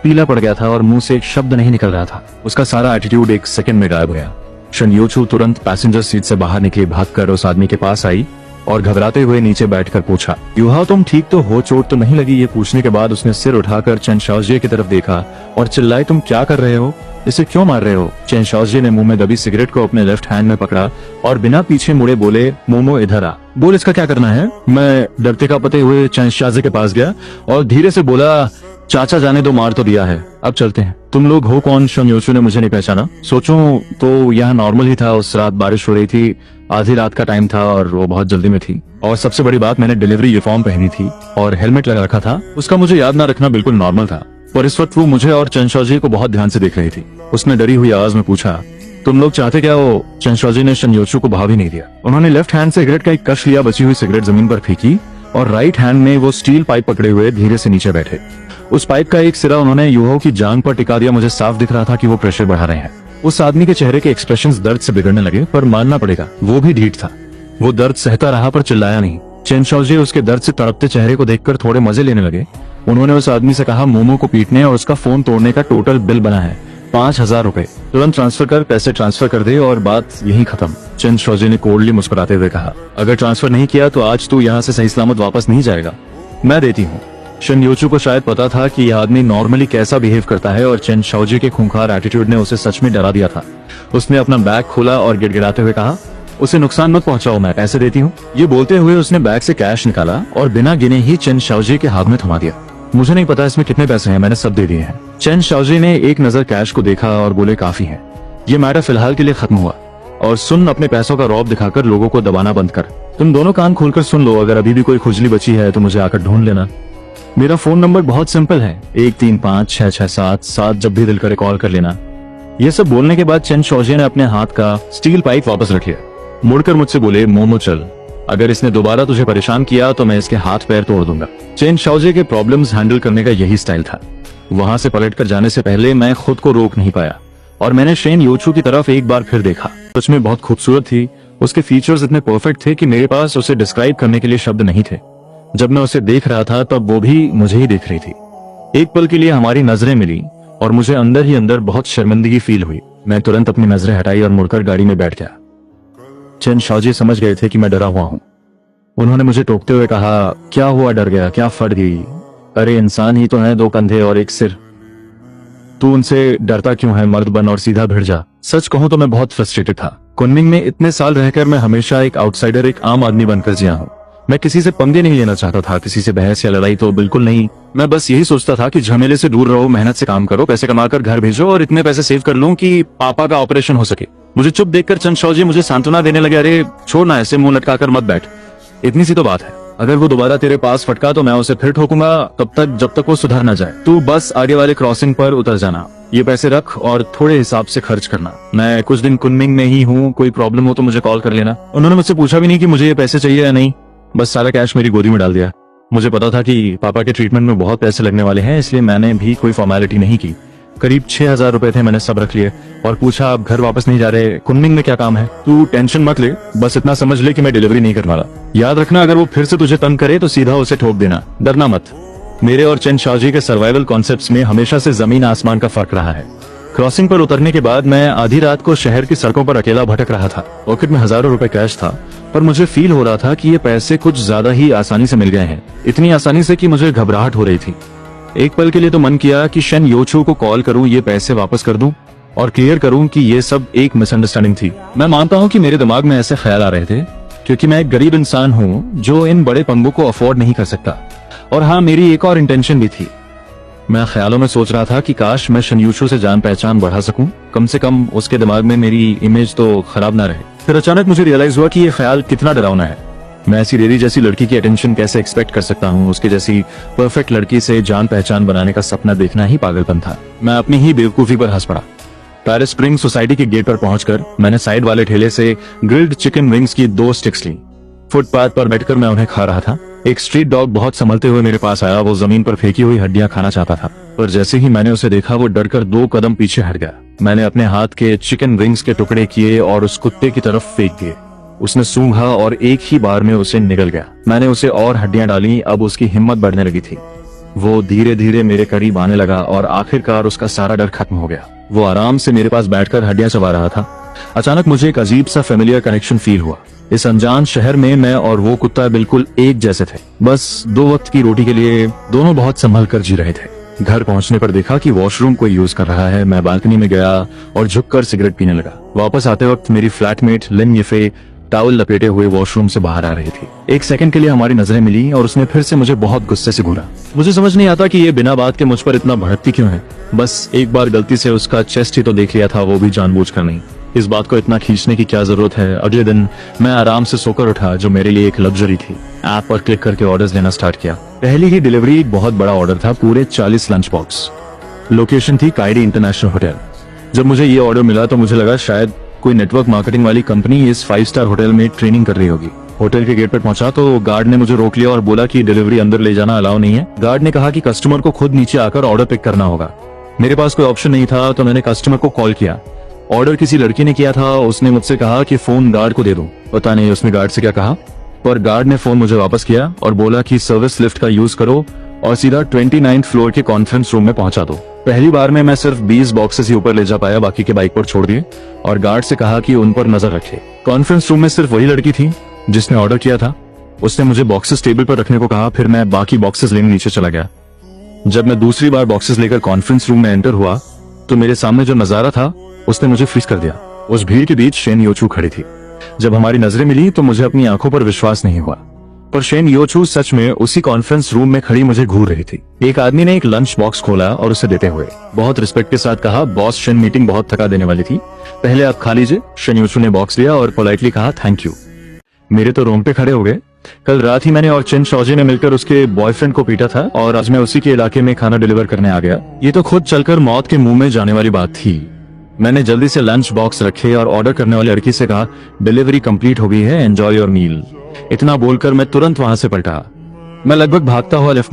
पीला पड़ गया था और मुंह से एक शब्द नहीं निकल रहा था। उसका सारा एटीट्यूड एक सेकंड में गायब हो गया। शेन योचू तुरंत पैसेंजर सीट से बाहर निकली, भागकर उस आदमी के पास आई और घबराते हुए नीचे बैठकर पूछा, युहा तुम ठीक तो हो? चोट तो नहीं लगी? ये पूछने के बाद उसने सिर उठाकर चेन शौजी की तरफ देखा और चिल्लाई, तुम क्या कर रहे हो? इसे क्यों मार रहे हो? चेन शौजी ने मुंह में दबी सिगरेट को अपने लेफ्ट हैंड में पकड़ा और बिना पीछे मुड़े बोले, मोमो इधर आ। बोल, इसका क्या करना है? मैं डरते कांपते हुए चेन शौजी के पास गया और धीरे से बोला, चाचा जाने दो, मार तो दिया है, अब चलते हैं। तुम लोग हो कौन? शेन योचू ने मुझे नहीं पहचाना। सोचूं तो यहाँ नॉर्मल ही था। उस रात बारिश हो रही थी, आधी रात का टाइम था और वो बहुत जल्दी में थी। और सबसे बड़ी बात, मैंने डिलीवरी यूनिफॉर्म पहनी थी और हेलमेट लगा रखा था। उसका मुझे याद ना रखना बिल्कुल नॉर्मल था। पर इस वक्त वो मुझे और चेन शौजी को बहुत ध्यान से देख रही थी। उसने डरी हुई आवाज में पूछा, तुम लोग चाहते क्या हो? चेन शौजी ने शेन योचू को भाव ही नहीं दिया। उन्होंने लेफ्ट हैंड से सिगरेट का एक कश लिया, बची हुई सिगरेट जमीन पर फेंकी और राइट हैंड में वो स्टील पाइप पकड़े हुए धीरे से नीचे बैठे। उस पाइप का एक सिरा उन्होंने युहो की जांग पर टिका दिया। मुझे साफ दिख रहा था कि वो प्रेशर बढ़ा रहे हैं। उस आदमी के चेहरे के एक्सप्रेशंस दर्द से बिगड़ने लगे, पर मानना पड़ेगा वो भी ढीठ था। वो दर्द सहता रहा पर चिल्लाया नहीं। चेन शौजी उसके दर्द से तड़पते चेहरे को देखकर थोड़े मजे लेने लगे। उन्होंने उस आदमी से कहा, मोमो को पीटने और उसका फोन तोड़ने का टोटल बिल बना है 5000 रुपए। तुरंत ट्रांसफर कर, पैसे ट्रांसफर कर दे और बात यही खत्म। चेन शौजी ने कोल्डली मुस्कुराते हुए कहा, अगर ट्रांसफर नहीं किया तो आज तू यहाँ से सही सलामत वापस नहीं जाएगा, मैं देती हूँ। शेन योचू को शायद पता था कि यह आदमी नॉर्मली कैसा बिहेव करता है और चेन शौजी के खूंखार एटीट्यूड ने उसे सच में डरा दिया था। उसने अपना बैग खोला और गिड़गिड़ाते हुए कहा, उसे नुकसान मत पहुंचाओ, मैं पैसे देती हूँ। ये बोलते हुए उसने बैग से कैश निकाला और बिना गिने ही चेन शौजी के हाथ में थमा दिया। मुझे नहीं पता इसमें कितने पैसे हैं, मैंने सब दे दिए हैं। चेन शौजी ने एक नजर कैश को देखा और बोले, काफी है, ये मैटर फिलहाल के लिए खत्म हुआ। और सुन, अपने पैसों का रौब दिखाकर लोगों को दबाना बंद कर। तुम दोनों कान खोलकर सुन लो, अगर अभी भी कोई खुजली बची है तो मुझे आकर ढूंढ लेना। मेरा फोन नंबर बहुत सिंपल है, 135667, जब भी दिल करे कॉल कर लेना। ये सब बोलने के बाद चेन शौजी ने अपने हाथ का स्टील पाइप वापस रख लिया। मुड़कर मुझसे बोले, मोमो चल, अगर इसने दोबारा तुझे परेशान किया तो मैं इसके हाथ पैर तोड़ दूंगा। चेन शौजी के प्रॉब्लम्स हैंडल करने का यही स्टाइल था। वहां से पलटकर जाने से पहले मैं खुद को रोक नहीं पाया और मैंने शेन योचू की तरफ एक बार फिर देखा। सच में बहुत खूबसूरत थी। उसके फीचर्स इतने परफेक्ट थे कि मेरे पास उसे डिस्क्राइब करने के लिए शब्द नहीं थे। जब मैं उसे देख रहा था तब वो भी मुझे ही देख रही थी। एक पल के लिए हमारी नजरें मिली और मुझे अंदर ही अंदर बहुत शर्मिंदगी फील हुई। मैं तुरंत अपनी नजरें हटाई और मुड़कर गाड़ी में बैठ गया। चेन शौजी समझ गए थे कि मैं डरा हुआ हूँ। उन्होंने मुझे टोकते हुए कहा, क्या हुआ, डर गया, क्या फट गई? अरे इंसान ही तो है, 2 कंधे और 1 सिर। तू उनसे डरता क्यों है? मर्द बन और सीधा भिड़ जा। सच कहूं तो मैं बहुत फ्रस्ट्रेटेड था। कुनमिंग में इतने साल रहकर मैं हमेशा एक आउटसाइडर, एक आम आदमी बनकर जिया हूं। मैं किसी से पंगे नहीं लेना चाहता था, किसी से बहस या लड़ाई तो बिल्कुल नहीं। मैं बस यही सोचता था कि झमेले से दूर रहो, मेहनत से काम करो, पैसे कमाकर घर भेजो और इतने पैसे सेव कर लूं कि पापा का ऑपरेशन हो सके। मुझे चुप देखकर चंद शौजी मुझे सांत्वना देने लगे, अरे छोड़ना, ऐसे मुंह लटकाकर मत बैठ, इतनी सी तो बात है। अगर वो दोबारा तेरे पास फटका तो मैं उसे फिर ठोकूंगा, तब तक जब तक वो सुधर ना जाए। तू बस आगे वाले क्रॉसिंग पर उतर जाना, ये पैसे रख और थोड़े हिसाब से खर्च करना। मैं कुछ दिन कुनमिंग में ही हूँ, कोई प्रॉब्लम हो तो मुझे कॉल कर लेना। उन्होंने मुझसे पूछा भी नहीं कि मुझे ये पैसे चाहिए या नहीं, बस सारा कैश मेरी गोदी में डाल दिया। मुझे पता था कि पापा के ट्रीटमेंट में बहुत पैसे लगने वाले हैं, इसलिए मैंने भी कोई फॉर्मेलिटी नहीं की। करीब 6,000 रुपए थे, मैंने सब रख लिए और पूछा, आप घर वापस नहीं जा रहे? कुनमिंग में क्या काम है? तू टेंशन मत ले, बस इतना समझ ले कि मैं डिलीवरी नहीं करने वाला। याद रखना, अगर वो फिर से तुझे तंग करे तो सीधा उसे ठोक देना, डरना मत। मेरे और चंद शाहजी के सर्वाइवल कॉन्सेप्ट्स में हमेशा से जमीन आसमान का फर्क रहा है। क्रॉसिंग पर उतरने के बाद मैं आधी रात को शहर की सड़कों पर अकेला भटक रहा था। पॉकेट में हजारों रुपए कैश था, पर मुझे फील हो रहा था कि ये पैसे कुछ ज्यादा ही आसानी से मिल गए हैं, इतनी आसानी से कि मुझे घबराहट हो रही थी। एक पल के लिए तो मन किया कि शेन योचू को कॉल करूं, ये पैसे वापस कर दूं और क्लियर करूं कि ये सब एक मिसअंडरस्टैंडिंग थी। मैं मानता हूं कि मेरे दिमाग में ऐसे ख्याल आ रहे थे क्योंकि मैं एक गरीब इंसान हूं जो इन बड़े पंगों को अफोर्ड नहीं कर सकता। और हाँ, मेरी एक और इंटेंशन भी थी। मैं ख्यालों में सोच रहा था कि काश मैं शनयूशु से जान पहचान बढ़ा सकूं, कम से कम उसके दिमाग में मेरी इमेज तो खराब ना रहे। फिर अचानक मुझे रियलाइज हुआ कि ये ख्याल कितना डरावना है। मैं ऐसी रेडी जैसी लड़की की अटेंशन कैसे एक्सपेक्ट कर सकता हूँ? उसके जैसी परफेक्ट लड़की से जान पहचान बनाने का सपना देखना ही पागलपन था। मैं अपनी ही बेवकूफी पर हंस पड़ा। पेरिस स्प्रिंग सोसाइटी के गेट पर पहुंचकर मैंने साइड वाले ठेले से ग्रिल्ड चिकन विंग्स की 2 स्टिक्स ली। फुटपाथ पर बैठकर मैं उन्हें खा रहा था। एक स्ट्रीट डॉग बहुत संभलते हुए मेरे पास आया। वो जमीन पर फेंकी हुई हड्डियां खाना चाहता था, पर जैसे ही मैंने उसे देखा वो डरकर 2 कदम पीछे हट गया। मैंने अपने हाथ के चिकन विंग्स के टुकड़े किए और उस कुत्ते की तरफ फेंक दिए। उसने सूंघा और एक ही बार में उसे निगल गया। मैंने उसे और हड्डियां डाली, अब उसकी हिम्मत बढ़ने लगी थी। वो धीरे धीरे मेरे करीब आने लगा और आखिरकार उसका सारा डर खत्म हो गया। वो आराम से मेरे पास बैठकर हड्डियां चबा रहा था। अचानक मुझे एक अजीब सा फेमिलियर कनेक्शन फील हुआ। इस अनजान शहर में मैं और वो कुत्ता बिल्कुल एक जैसे थे। बस 2 वक्त की रोटी के लिए दोनों बहुत संभल कर जी रहे थे। घर पहुंचने पर देखा कि वॉशरूम कोई यूज कर रहा है। मैं बालकनी में गया और झुककर सिगरेट पीने लगा। वापस आते वक्त मेरी फ्लैटमेट लिन येफे टॉवल लपेटे हुए वॉशरूम से बाहर आ रही थी। एक सेकंड के लिए हमारी नजरें मिली और उसने फिर से मुझे बहुत गुस्से से घूरा। मुझे समझ नहीं आता कि ये बिना बात के मुझ पर इतना भड़कती क्यों है। बस एक बार गलती से उसका चेस्ट ही तो देख लिया था, वो भी जानबूझकर नहीं। इस बात को इतना खींचने की क्या जरूरत है। अगले दिन मैं आराम से सोकर उठा, जो मेरे लिए एक लग्जरी थी। ऐप पर क्लिक करके ऑर्डर्स लेना स्टार्ट किया। पहली ही डिलीवरी एक बहुत बड़ा ऑर्डर था, पूरे 40 लंच बॉक्स। लोकेशन थी कायडी इंटरनेशनल होटल। जब मुझे ये ऑर्डर मिला तो मुझे लगा शायद कोई नेटवर्क मार्केटिंग वाली कंपनी इस 5 स्टार होटल में ट्रेनिंग कर रही होगी। होटल के गेट पर पहुंचा तो गार्ड ने मुझे रोक लिया और बोला कि डिलीवरी अंदर ले जाना अलाउ नहीं है। गार्ड ने कहा कि कस्टमर को खुद नीचे आकर ऑर्डर पिक करना होगा। मेरे पास कोई ऑप्शन नहीं था तो मैंने कस्टमर को कॉल किया। ऑर्डर किसी लड़की ने किया था। उसने मुझसे कहा कि फोन गार्ड को दे दूं। पता नहीं उसने गार्ड से क्या कहा, पर गार्ड ने फोन मुझे वापस किया और बोला कि सर्विस लिफ्ट का यूज करो और सीधा 29th फ्लोर के कॉन्फ्रेंस रूम में पहुंचा दो। पहली बार में मैं सिर्फ 20 बॉक्सेस ही ऊपर ले जा पाया, बाकी के बाइक पर छोड़ दिए और गार्ड से कहा कि उन पर नजर रखे। कॉन्फ्रेंस रूम में सिर्फ वही लड़की थी जिसने ऑर्डर किया था। उसने मुझे बॉक्सेस टेबल पर रखने को कहा, फिर मैं बाकी बॉक्सेस लेने नीचे चला गया। जब मैं दूसरी बार बॉक्सेस लेकर कॉन्फ्रेंस रूम में एंटर हुआ तो मेरे सामने जो नजारा था उसने मुझे फ्रीज कर दिया। उस भीड़ के बीच शेन योचू खड़ी थी। जब हमारी नजरें मिली तो मुझे अपनी आंखों पर विश्वास नहीं हुआ, पर शेन योचू सच में उसी कॉन्फ्रेंस रूम में खड़ी मुझे घूर रही थी। एक आदमी ने एक लंच बॉक्स खोला और उसे देते हुए बहुत रिस्पेक्ट के साथ कहा, बॉस शेन, मीटिंग बहुत थका देने वाली थी, पहले आप खा लीजिए। शेन योचू ने बॉक्स लिया और पोलाइटली कहा, थैंक यू। मेरे तो रोंगटे खड़े हो गए। कल रात ही मैंने और चेन शौजी ने मिलकर उसके बॉयफ्रेंड को पीटा था और आज मैं उसी के इलाके में खाना डिलीवर करने आ गया। ये तो खुद चलकर मौत के मुंह में जाने वाली बात थी। मैंने जल्दी से लंच बॉक्स रखे और ऑर्डर करने वाली लड़की से कहा, डिलीवरी कंप्लीट हो गई है, एंजॉय योर मील। इतना बोलकर मैं तुरंत वहां से पलटा। मैं लगभग भागता हुआ लिफ्ट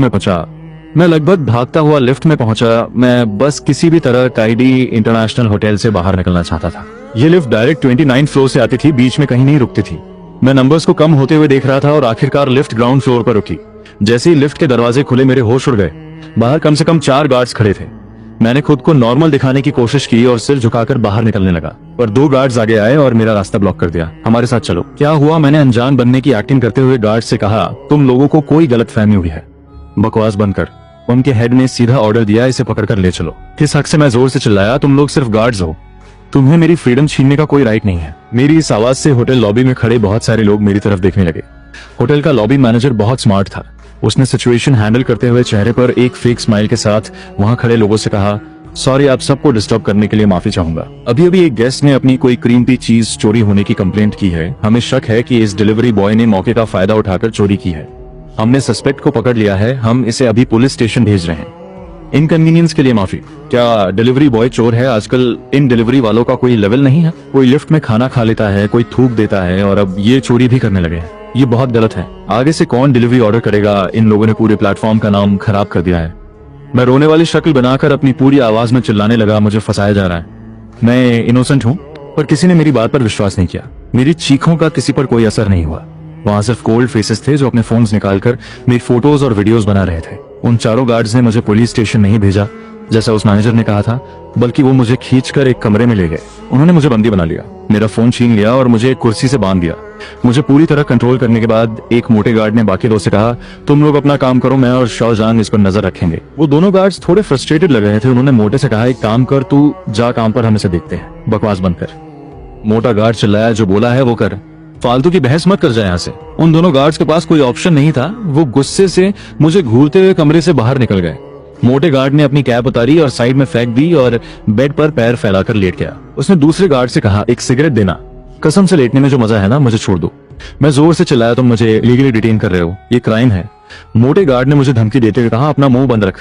में पहुंचा। मैं बस किसी भी तरह कायडी इंटरनेशनल होटल से बाहर निकलना चाहता था। ये लिफ्ट डायरेक्ट 29th फ्लोर से आती थी, बीच में कहीं नहीं रुकती थी। मैं नंबर्स को कम होते हुए देख रहा था और आखिरकार लिफ्ट ग्राउंड फ्लोर पर रुकी। जैसे ही लिफ्ट के दरवाजे खुले मेरे होश उड़ गए। बाहर कम से कम 4 गार्ड्स खड़े थे। मैंने खुद को नॉर्मल दिखाने की कोशिश की और सिर झुकाकर बाहर निकलने लगा, पर 2 गार्ड्स आगे आए और मेरा रास्ता ब्लॉक कर दिया। हमारे साथ चलो। क्या हुआ? मैंने अनजान बनने की एक्टिंग करते हुए गार्ड से कहा, तुम लोगों को कोई गलतफहमी हुई है, बकवास बंद कर। उनके हेड ने सीधा ऑर्डर दिया, इसे पकड़कर ले चलो। इस हक से मैं जोर से चिल्लाया, तुम लोग सिर्फ गार्ड्स हो, तुम्हें मेरी फ्रीडम छीनने का कोई राइट नहीं है। मेरी इस आवाज से होटल लॉबी में खड़े बहुत सारे लोग मेरी तरफ देखने लगे। होटल का लॉबी मैनेजर बहुत स्मार्ट था। उसने सिचुएशन हैंडल करते हुए चेहरे पर एक फेक स्माइल के साथ वहां खड़े लोगों से कहा, सॉरी, आप सबको डिस्टर्ब करने के लिए माफी चाहूंगा। अभी अभी एक गेस्ट ने अपनी कोई क्रीम चीज चोरी होने की कंप्लेंट की है। हमें शक है कि इस डिलीवरी बॉय ने मौके का फायदा उठाकर चोरी की है। हमने सस्पेक्ट को पकड़ लिया है, हम इसे अभी पुलिस स्टेशन भेज रहे हैं। इनकन्वीनियंस के लिए माफी। क्या डिलीवरी बॉय चोर है? आजकल इन डिलीवरी वालों का कोई लेवल नहीं है? कोई लिफ्ट में खाना खा लेता है, कोई थूक देता है, और अब ये चोरी भी करने लगे हैं। ये बहुत गलत है। आगे से कौन डिलीवरी ऑर्डर करेगा? इन लोगों ने पूरे प्लेटफॉर्म का नाम खराब कर दिया है। मैं रोने वाली शक्ल बनाकर अपनी पूरी आवाज में चिल्लाने लगा, मुझे फंसाया जा रहा है, मैं इनोसेंट हूँ। पर किसी ने मेरी बात पर विश्वास नहीं किया। मेरी चीखों का किसी पर कोई असर नहीं हुआ। वहां सिर्फ कोल्ड फेसेस थे जो अपने फोन्स निकालकर मेरी फोटोज और वीडियोस बना रहे थे। उन चारों गार्ड्स ने मुझे पुलिस स्टेशन नहीं भेजा जैसा उस मैनेजर ने कहा था, बल्कि वो मुझे खींचकर एक कमरे में ले गए। उन्होंने मुझे बंदी बना लिया, मेरा फोन छीन लिया और मुझे एक कुर्सी से बांध दिया। मुझे पूरी तरह कंट्रोल करने के बाद एक मोटे गार्ड ने बाकी दो से कहा, तुम लोग अपना काम करो, मैं और शाहजहां इस पर नजर रखेंगे। वो दोनों गार्ड्स थोड़े फ्रस्ट्रेटेड लग रहे थे। उन्होंने मोटे से कहा, एक काम कर, तू जा काम पर, हम इसे देखते हैं, बकवास बंद कर। मोटा गार्ड चिल्लाया, जो बोला है वो कर, फालतू की बहस मत कर जाए यहाँ से। उन दोनों गार्ड्स के पास कोई ऑप्शन नहीं था। वो गुस्से से मुझे घूरते हुए कमरे से बाहर निकल गए। मोटे गार्ड ने अपनी कैप उतारी और साइड में फेंक दी और बेड पर पैर फैलाकर लेट गया। उसने दूसरे गार्ड से कहा, एक सिगरेट देना, कसम से लेटने में जो मजा है ना, मुझे छोड़ दो। मैं जोर से चिल्लाया, तुम मुझे लीगली डिटेन कर रहे हो, ये क्राइम है। मोटे गार्ड ने मुझे धमकी देते हुए कहा, अपना मुंह बंद रख।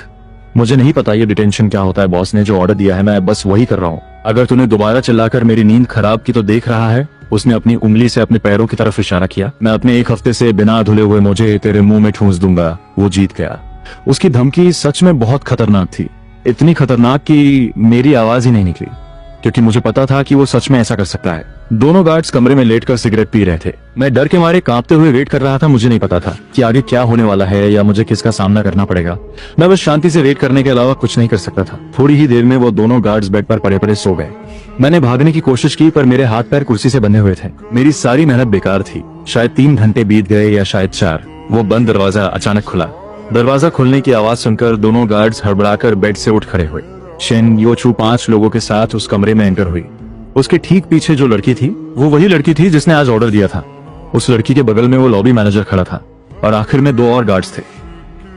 मुझे नहीं पता ये डिटेंशन क्या होता है, बॉस ने जो ऑर्डर दिया है मैं बस वही कर रहा हूँ। अगर तूने दोबारा चिल्लाकर मेरी नींद खराब की तो देख रहा है। उसने अपनी उंगली से अपने पैरों की तरफ इशारा किया। मैं अपने एक हफ्ते से बिना धुले हुए मोजे तेरे मुंह में ठूंस दूंगा। वो जीत गया। उसकी धमकी सच में बहुत खतरनाक थी, इतनी खतरनाक कि मेरी आवाज ही नहीं निकली, क्योंकि मुझे पता था कि वो सच में ऐसा कर सकता है। दोनों गार्ड्स कमरे में लेटकर सिगरेट पी रहे थे। मैं डर के मारे कांपते हुए वेट कर रहा था। मुझे नहीं पता था कि आगे क्या होने वाला है या मुझे किसका सामना करना पड़ेगा। मैं बस शांति से वेट करने के अलावा कुछ नहीं कर सकता था। थोड़ी ही देर में वो दोनों गार्ड्स बेड पर पड़े पड़े सो गए। मैंने भागने की कोशिश की, पर मेरे हाथ पैर कुर्सी से बंधे हुए थे। मेरी सारी मेहनत बेकार थी। शायद 3 घंटे बीत गए या शायद 4। वो बंद दरवाजा अचानक खुला। दरवाजा खुलने की आवाज सुनकर दोनों गार्ड्स हड़बड़ाकर बेड से उठ खड़े हुए। शेन योचू 5 लोगों के साथ उस कमरे में एंटर हुई। उसके ठीक पीछे जो लड़की थी वो वही लड़की थी जिसने आज ऑर्डर दिया था। उस लड़की के बगल में वो लॉबी मैनेजर खड़ा था और आखिर में 2 और गार्ड्स थे।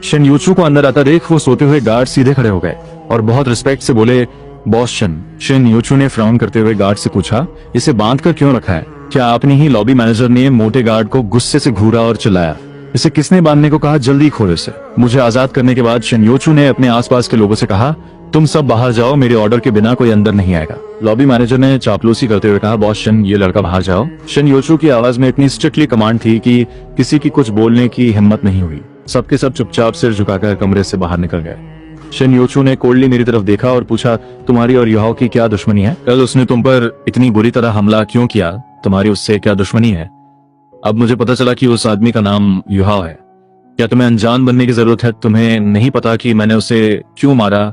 शेन योचू को अंदर आता देख वो सोते हुए गार्ड सीधे खड़े हो गए और बहुत रिस्पेक्ट से बोले, बॉस शन। शेन योचू ने फ्राउन करते हुए गार्ड से पूछा, इसे बांध कर क्यों रखा है? क्या आपने ही? लॉबी मैनेजर ने मोटे गार्ड को गुस्से से घूरा और चिल्लाया, इसे किसने बांधने को कहा? जल्दी खोलो इसे। मुझे आजाद करने के बाद शेन योचू ने अपने आसपास के लोगों से कहा, तुम सब बाहर जाओ, मेरे ऑर्डर के बिना कोई अंदर नहीं आएगा। लॉबी मैनेजर ने चापलूसी करते हुए कहा, बॉस शन, ये लड़का बाहर जाओ। शेन योचू की आवाज में इतनी स्ट्रिक्टली कमांड थी कि किसी की कुछ बोलने की हिम्मत नहीं हुई। सबके सब चुपचाप सिर झुकाकर कमरे से बाहर निकल गए। शेन योचू ने कोल्डली मेरी तरफ देखा और पूछा, तुम्हारी और युहाओ की क्या दुश्मनी है? कल उसने तुम पर इतनी बुरी तरह हमला क्यों किया? तुम्हारी उससे क्या दुश्मनी है? अब मुझे पता चला कि उस आदमी का नाम युहाओ है। क्या तुम्हें अनजान बनने की जरूरत है? तुम्हें नहीं पता कि मैंने उसे क्यों मारा?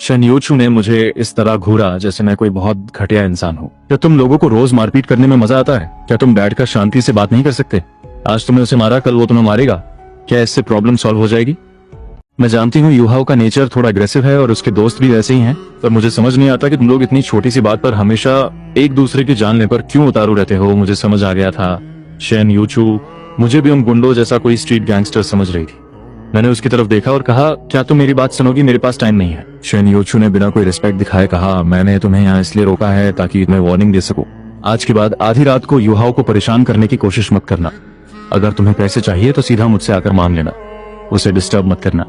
शेन योचू ने मुझे इस तरह घूरा जैसे मैं कोई बहुत घटिया इंसान हूँ। क्या तुम लोगों को रोज मारपीट करने में मजा आता है? क्या तुम बैठकर शांति से बात नहीं कर सकते? आज तुमने उसे मारा, कल वो तुम्हें मारेगा। क्या इससे प्रॉब्लम सॉल्व हो जाएगी? मैं जानती हूँ युहाओ का नेचर थोड़ा अग्रेसिव है और उसके दोस्त भी वैसे ही हैं, पर मुझे समझ नहीं आता कि तुम लोग इतनी छोटी सी बात पर हमेशा एक दूसरे की जान लेने पर क्यों उतारू रहते हो। मुझे समझ आ गया था शेन योचू मुझे भी उन गुंडों जैसा कोई स्ट्रीट गैंगस्टर समझ रही थी। मैंने उसकी तरफ देखा और कहा, क्या तुम मेरी बात सुनोगी? मेरे पास टाइम नहीं है। शेन योचू ने बिना कोई रिस्पेक्ट दिखाए कहा, मैंने तुम्हें यहाँ इसलिए रोका है ताकि तुम्हें वार्निंग दे सकूं। आज के बाद आधी रात को युहाओ को परेशान करने की कोशिश मत करना। अगर तुम्हें पैसे चाहिए तो सीधा मुझसे आकर मांग लेना, उसे डिस्टर्ब मत करना।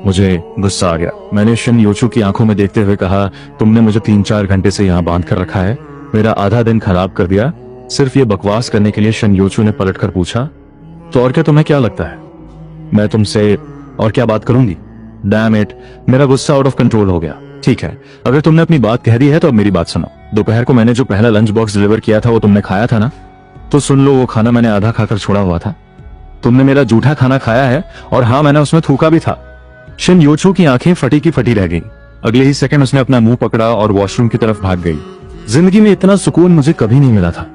मुझे गुस्सा आ गया। मैंने शेन योचू की आंखों में देखते हुए कहा, तुमने मुझे 3-4 घंटे से यहाँ बांध कर रखा है, मेरा आधा दिन खराब कर दिया सिर्फ ये बकवास करने के लिए। शेन योचू ने पलटकर पूछा, तो और क्या तुम्हें क्या लगता है मैं तुमसे और क्या बात करूंगी? डैम इट, मेरा गुस्सा आउट ऑफ कंट्रोल हो गया। ठीक है, अगर तुमने अपनी बात कह दी है तो अब मेरी बात सुनो। दोपहर को मैंने जो पहला लंच बॉक्स डिलीवर किया था वो तुमने खाया था ना? तो सुन लो, वो खाना मैंने आधा खाकर छोड़ा हुआ था। तुमने मेरा जूठा खाना खाया है और हाँ, मैंने उसमें थूका भी था। शेन योचू की आंखें फटी की फटी रह गई। अगले ही सेकंड उसने अपना मुंह पकड़ा और वॉशरूम की तरफ भाग गई। जिंदगी में इतना सुकून मुझे कभी नहीं मिला था।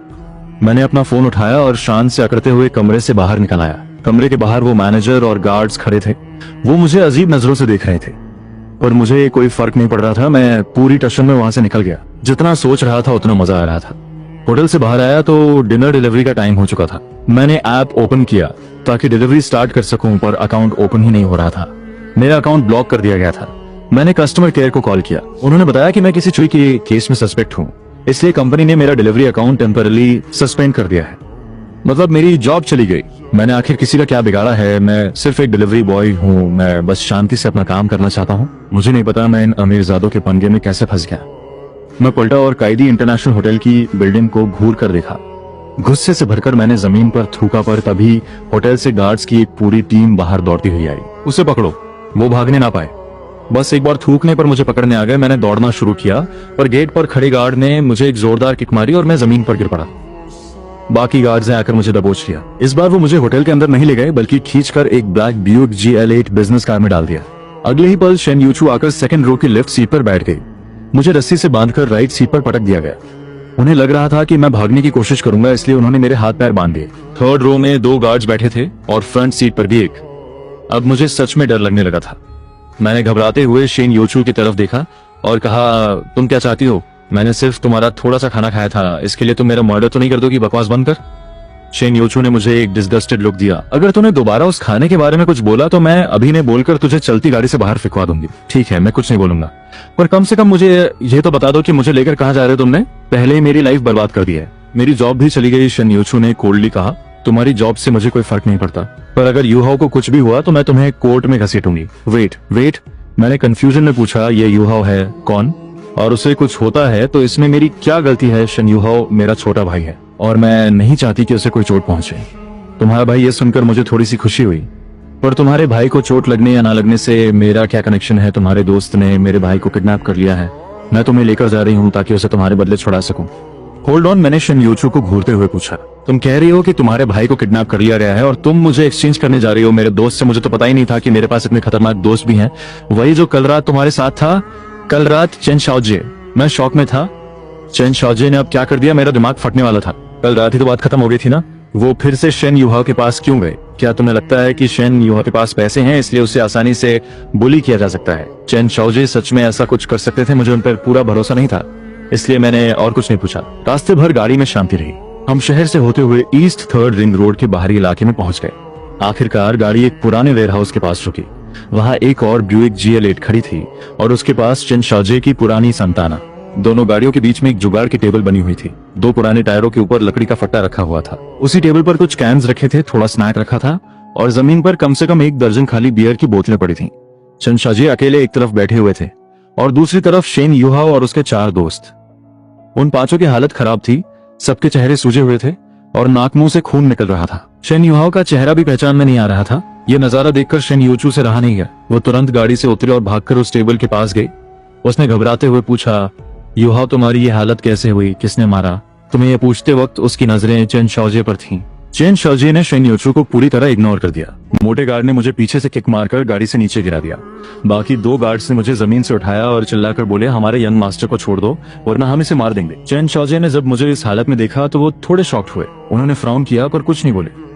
मैंने अपना फोन उठाया और शान से अकड़ते हुए कमरे से बाहर निकल आया। कमरे के बाहर वो मैनेजर और गार्ड्स खड़े थे। वो मुझे अजीब नजरों से देख रहे थे, पर मुझे कोई फर्क नहीं पड़ रहा था। मैं पूरी टेंशन में वहां से निकल गया। जितना सोच रहा था उतना मजा आ रहा था। होटल से बाहर आया तो डिनर डिलीवरी का टाइम हो चुका था। मैंने ऐप ओपन किया ताकि डिलीवरी स्टार्ट कर सकूं, पर अकाउंट ओपन ही नहीं हो रहा था। मेरा अकाउंट ब्लॉक कर दिया गया था। मैंने कस्टमर केयर को कॉल किया। उन्होंने बताया कि मैं किसी चोरी के केस में सस्पेक्ट हूं, इसलिए कंपनी ने मेरा डिलीवरी अकाउंट टेम्पररी सस्पेंड कर दिया है। मतलब मेरी जॉब चली गई। मैंने आखिर किसी का क्या बिगाड़ा है? मैं सिर्फ एक डिलीवरी बॉय हूँ। मैं बस शांति से अपना काम करना चाहता हूँ। मुझे नहीं पता मैं इन अमीरजादों के पंगे में कैसे फंस गया। मैं पलटा और कायदी इंटरनेशनल होटल की बिल्डिंग को घूर कर देखा। गुस्से से भरकर मैंने जमीन पर थूका, पर तभी होटल से गार्ड्स की एक पूरी टीम बाहर दौड़ती हुई आई। उसे पकड़ो, वो भागने ना पाए। बस एक बार थूकने पर मुझे पकड़ने आ गए। मैंने दौड़ना शुरू किया, पर गेट पर खड़े गार्ड ने मुझे एक जोरदार किक मारी और मैं जमीन पर गिर पड़ा। बाकी गार्ड्स ने आकर मुझे दबोच लिया। इस बार वो मुझे होटल के अंदर नहीं ले गए, बल्कि खींचकर एक ब्लैक ब्यूइक GL8 बिजनेस कार में डाल दिया। अगले ही पल शेन यूचू आकर सेकंड रो की लेफ्ट सीट पर बैठ गई। मुझे रस्सी से बांधकर राइट सीट पर पटक दिया गया। उन्हें लग रहा था कि मैं भागने की कोशिश करूंगा, इसलिए उन्होंने मेरे हाथ पैर बांध दिए। थर्ड रो में 2 गार्ड्स बैठे थे और फ्रंट सीट पर भी एक। अब मुझे सच में डर लगने लगा था। मैंने घबराते हुए शेन योचू की तरफ देखा और कहा, तुम क्या चाहती हो? मैंने सिर्फ तुम्हारा थोड़ा सा खाना खाया था, इसके लिए तुम मेरा मर्डर तो नहीं कर दोगी? बकवास बंद कर। शेन योचू ने मुझे एक डिसगस्टेड लुक दिया। अगर तूने दोबारा उस खाने के बारे में कुछ बोला तो मैं अभी ने बोलकर तुझे चलती गाड़ी से बाहर फिकवा दूंगी। ठीक है, मैं कुछ नहीं बोलूंगा, पर कम से कम मुझे ये तो बता दो कि मुझे लेकर कहाँ जा रहे हो तुमने? पहले ही मेरी लाइफ बर्बाद कर दी है। मेरी जॉब भी चली गई, शेन योचू ने कोल्डली कहा। तुम्हारी जॉब से मुझे कोई फर्क नहीं पड़ता, पर अगर यूहाओ को कुछ भी हुआ तो मैं तुम्हें कोर्ट में घसीटूंगी। वेट, मैंने कंफ्यूजन में पूछा, ये यूहाओ है कौन? और उसे कुछ होता है तो इसमें मेरी क्या गलती है? शेन यूहाओ मेरा छोटा भाई है और मैं नहीं चाहती कि उसे कोई चोट पहुंचे। तुम्हारा भाई ये सुनकर मुझे थोड़ी सी खुशी हुई, पर तुम्हारे भाई को चोट लगने या ना लगने से मेरा क्या कनेक्शन है? तुम्हारे दोस्त ने मेरे भाई को किडनैप कर लिया है। मैं तुम्हें लेकर जा रही हूँ ताकि उसे तुम्हारे बदले छुड़ा सकूं। होल्ड ऑन, मैंने शेन यूचू को घूरते हुए पूछा। तुम कह रही हो कि तुम्हारे भाई को किडनैप कर लिया गया है और तुम मुझे एक्सचेंज करने जा रही हो मेरे दोस्त से? मुझे तो पता ही नहीं था कि मेरे पास इतने खतरनाक दोस्त भी हैं। वही जो कल रात तुम्हारे साथ था। कल रात चेन शाओजे। मैं शॉक में था। चेन शाओजे ने अब क्या कर दिया? मेरा दिमाग फटने वाला था। कल रात ही तो बात खत्म हो गई थी ना। वो फिर से शेन यूहाओ के पास क्यों गए? क्या तुम्हें लगता है कि शेन यूहाओ के पास पैसे हैं इसलिए उसे आसानी से बुली किया जा सकता है? चेन शाओजे सच में ऐसा कुछ कर सकते थे? मुझे उन पर पूरा भरोसा नहीं था, इसलिए मैंने और कुछ नहीं पूछा। रास्ते भर गाड़ी में शांति रही। हम शहर से होते हुए ईस्ट 3rd रिंग रोड के बाहरी इलाके में पहुंच गए। आखिरकार गाड़ी एक पुराने वेयरहाउस के पास रुकी। वहां एक और ब्यूइक GL8 खड़ी थी और उसके पास चेन शाओजे की पुरानी संताना। दोनों गाड़ियों के बीच में एक जुगाड़ की टेबल बनी हुई थी। 2 पुराने टायरों के ऊपर लकड़ी का फट्टा रखा हुआ था। उसी टेबल पर कुछ कैन्स रखे थे, थोड़ा स्नैक रखा था और जमीन पर कम से कम 1 दर्जन खाली बियर की बोतलें पड़ी थीं। चेन शाओजे अकेले एक तरफ बैठे हुए थे और दूसरी तरफ शेन यूहाओ और उसके 4 दोस्त। उन 5 की हालत खराब थी। सबके चेहरे सूजे हुए थे और नाक मुंह से खून निकल रहा था। शेन यूहाओ का चेहरा भी पहचान में नहीं आ रहा था। ये नजारा देखकर शेन यूचू से रहा नहीं गया। वो तुरंत गाड़ी से उतरे और भागकर उस टेबल के पास गई। उसने घबराते हुए पूछा, यूहाओ तुम्हारी ये हालत कैसे हुई? किसने मारा? तुम्हें ये पूछते वक्त उसकी नजरें चेन शाओजे पर थीं। चेन शाओजे ने शेन यूचू को पूरी तरह इग्नोर कर दिया। मोटे गार्ड ने मुझे पीछे से किक मारकर गाड़ी से नीचे गिरा दिया। बाकी 2 गार्ड्स ने मुझे जमीन से उठाया और चिल्लाकर बोले, हमारे यंग मास्टर को छोड़ दो वरना हम इसे मार देंगे। चेन शाओजे ने जब मुझे इस हालत में देखा तो वो थोड़े शॉक्ड हुए। उन्होंने फ्राउन किया पर कुछ नहीं बोले।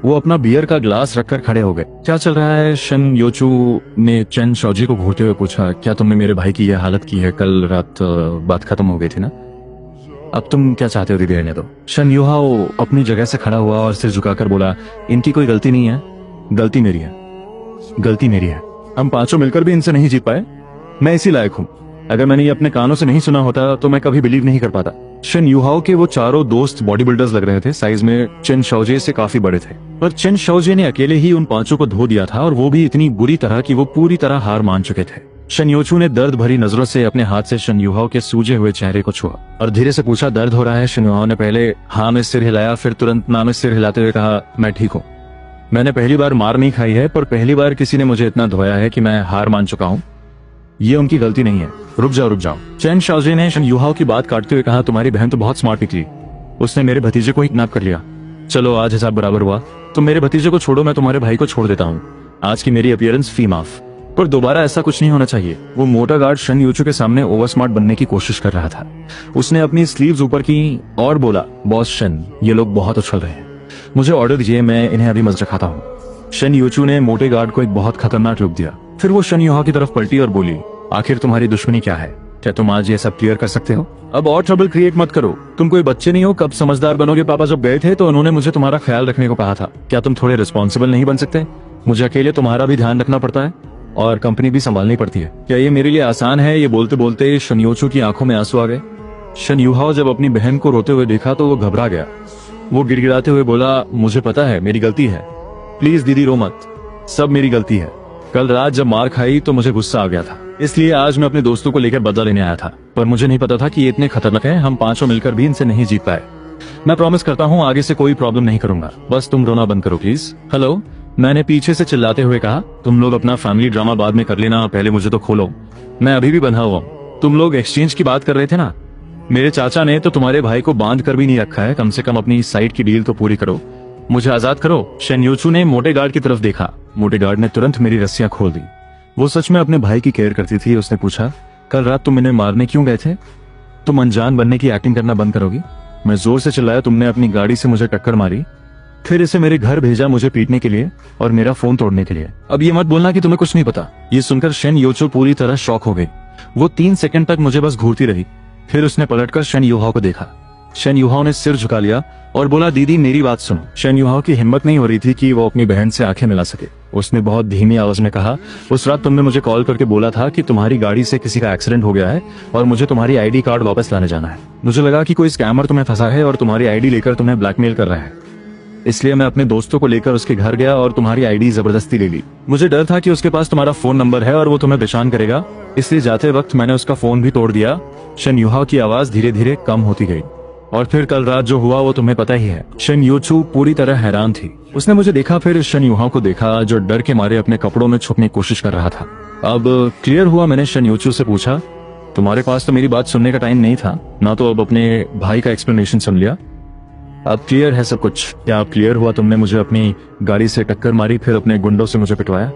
वो अपना बियर का ग्लास रखकर खड़े हो गए। क्या चल रहा है? शेन योचू ने चेन शाओजे को घूरते हुए पूछा। क्या तुमने मेरे भाई की यह हालत की है? कल रात बात खत्म हो गई थी ना। अब तुम क्या चाहते हो? दीदी रहने दो। शेन यूहाओ अपनी जगह से खड़ा हुआ और सिर झुकाकर बोला, इनकी कोई गलती नहीं है। गलती मेरी है। गलती मेरी है। हम 5 मिलकर भी इनसे नहीं जीत पाए। मैं इसी लायक हूँ। अगर मैंने ये अपने कानों से नहीं सुना होता तो मैं कभी बिलीव नहीं कर पाता। शेन यूहाओ के वो 4 दोस्त बॉडी बिल्डर्स लग रहे थे। साइज में चेन शाओजे से काफी बड़े थे, पर चेन शाओजे ने अकेले ही उन 5 को धो दिया था और वो भी इतनी बुरी तरह कि वो पूरी तरह हार मान चुके थे। शेन योचू ने दर्द भरी नजरों से अपने हाथ से शेन यूहाओ के सूजे हुए चेहरे को छुआ और धीरे से पूछा, दर्द हो रहा है? शेन यूहाओ ने पहले हाँ में सिर हिलाया, फिर तुरंत ना में सिर हिलाते हुए कहा, मैं ठीक हूँ। मैंने पहली बार मार नहीं खाई है, पर पहली बार किसी ने मुझे इतना धोया है कि मैं हार मान चुका हूँ। ये उनकी गलती नहीं है। रुक जाओ। चेन शाओजे ने शेन यूहाओ की बात काटते हुए कहा, तुम्हारी बहन तो बहुत स्मार्ट निकली। उसने मेरे भतीजे को ही किडनैप कर लिया। चलो आज हिसाब बराबर हुआ। तुम मेरे भतीजे को छोड़ो, मैं तुम्हारे भाई को छोड़ देता हूँ। आज की मेरी अपीयरेंस फी माफ। पर दोबारा ऐसा कुछ नहीं होना चाहिए। वो मोटा गार्ड शन यूचू के सामने ओवर स्मार्ट बनने की कोशिश कर रहा था। उसने अपनी स्लीव्स ऊपर की और बोला, बॉस शन, ये लोग बहुत उछल रहे हैं, मुझे ऑर्डर दीजिए, मैं इन्हें अभी मजा खाता हूँ। शन यूचू ने मोटे गार्ड को एक बहुत खतरनाक लुक दिया। फिर वो शन युहा की तरफ पलटी और बोली, आखिर तुम्हारी दुश्मनी क्या है? क्या तुम आज ये सब क्लियर कर सकते हो? अब और ट्रबल क्रिएट मत करो। तुम कोई बच्चे नहीं हो, कब समझदार बनोगे? पापा जब गए थे तो उन्होंने मुझे तुम्हारा ख्याल रखने को कहा था। क्या तुम थोड़े रिस्पॉन्सिबल नहीं बन सकते? मुझे अकेले तुम्हारा भी ध्यान रखना पड़ता है और कंपनी भी संभालनी पड़ती है। क्या ये मेरे लिए आसान है? ये बोलते बोलते शन यूचू की आंखों में आंसू आ गए। शन युहा जब अपनी बहन को रोते हुए देखा तो वो घबरा गया। वो गिड़गिड़ाते हुए बोला, मुझे पता है मेरी गलती है, प्लीज दीदी रो मत, सब मेरी गलती है। कल रात जब मार खाई तो मुझे गुस्सा आ गया था, इसलिए आज मैं अपने दोस्तों को लेकर बदला लेने आया था। पर मुझे नहीं पता था कि ये इतने खतरनाक हैं, हम पांचों मिलकर भी इनसे नहीं जीत पाए। मैं प्रॉमिस करता हूँ आगे से कोई प्रॉब्लम नहीं करूंगा, बस तुम रोना बंद करो प्लीज। हेलो, मैंने पीछे से चिल्लाते हुए कहा, तुम लोग अपना फैमिली ड्रामा बाद में कर लेना, पहले मुझे तो खोलो, मैं अभी भी बंधा हुआ हूँ। तुम लोग एक्सचेंज की बात कर रहे थे ना, मेरे चाचा ने तो तुम्हारे भाई को बांध कर भी नहीं रखा है, कम से कम अपनी साइड की डील तो पूरी करो, मुझे आजाद करो। शन यूचू ने मोटे गार्ड की तरफ देखा। मोटे गार्ड ने तुरंत मेरी रस्सियां खोल दी। वो सच में अपने भाई की केयर करती थी। उसने पूछा, कल रात तुम इन्हें मारने क्यों गए थे? तुम अनजान बनने की एक्टिंग करना बंद करोगी? मैं जोर से चिल्लाया, तुमने अपनी गाड़ी से मुझे टक्कर मारी, फिर इसे मेरे घर भेजा मुझे पीटने के लिए और मेरा फोन तोड़ने के लिए। अब ये मत बोलना कि तुम्हें कुछ नहीं पता। ये सुनकर शन यूचू पूरी तरह शॉक हो गई। वो 3 सेकंड तक मुझे बस घूरती रही, फिर उसने पलटकर शन युहा को देखा। शन युहा ने सिर झुका लिया और बोला, दीदी मेरी बात सुनो। शन युहा की हिम्मत नहीं हो रही थी कि वो अपनी बहन से आंखें मिला सके। उसने बहुत धीमी आवाज में कहा, उस रात तुमने मुझे कॉल करके बोला था कि तुम्हारी गाड़ी से किसी का एक्सीडेंट हो गया है और मुझे तुम्हारी आईडी कार्ड वापस लाने जाना है। मुझे लगा कि कोई स्कैमर तुम्हें फंसा है और तुम्हारी आईडी लेकर तुम्हें ब्लैकमेल कर रहा है, इसलिए मैं अपने दोस्तों को लेकर उसके घर गया और तुम्हारी आईडी जबरदस्ती ले ली। मुझे डर था कि उसके पास तुम्हारा फोन नंबर है और वो तुम्हें पहचान करेगा, इसलिए जाते वक्त मैंने उसका फोन भी तोड़ दिया। शन युहा की आवाज धीरे धीरे कम होती गई। और फिर कल रात जो हुआ वो तुम्हें पता ही है। शन यूचू पूरी तरह हैरान थी। उसने मुझे देखा, फिर शन युहा को देखा जो डर के मारे अपने कपड़ों में छुपने की कोशिश कर रहा था। अब क्लियर हुआ। मैंने शन यूचू से पूछा, तुम्हारे पास तो मेरी बात सुनने का टाइम नहीं था ना, तो अब अपने भाई का एक्सप्लेनेशन सुन लिया, अब क्लियर है सब कुछ। क्या अब क्लियर हुआ? तुमने मुझे अपनी गाड़ी से टक्कर मारी, फिर अपने गुंडों से मुझे पिटवाया,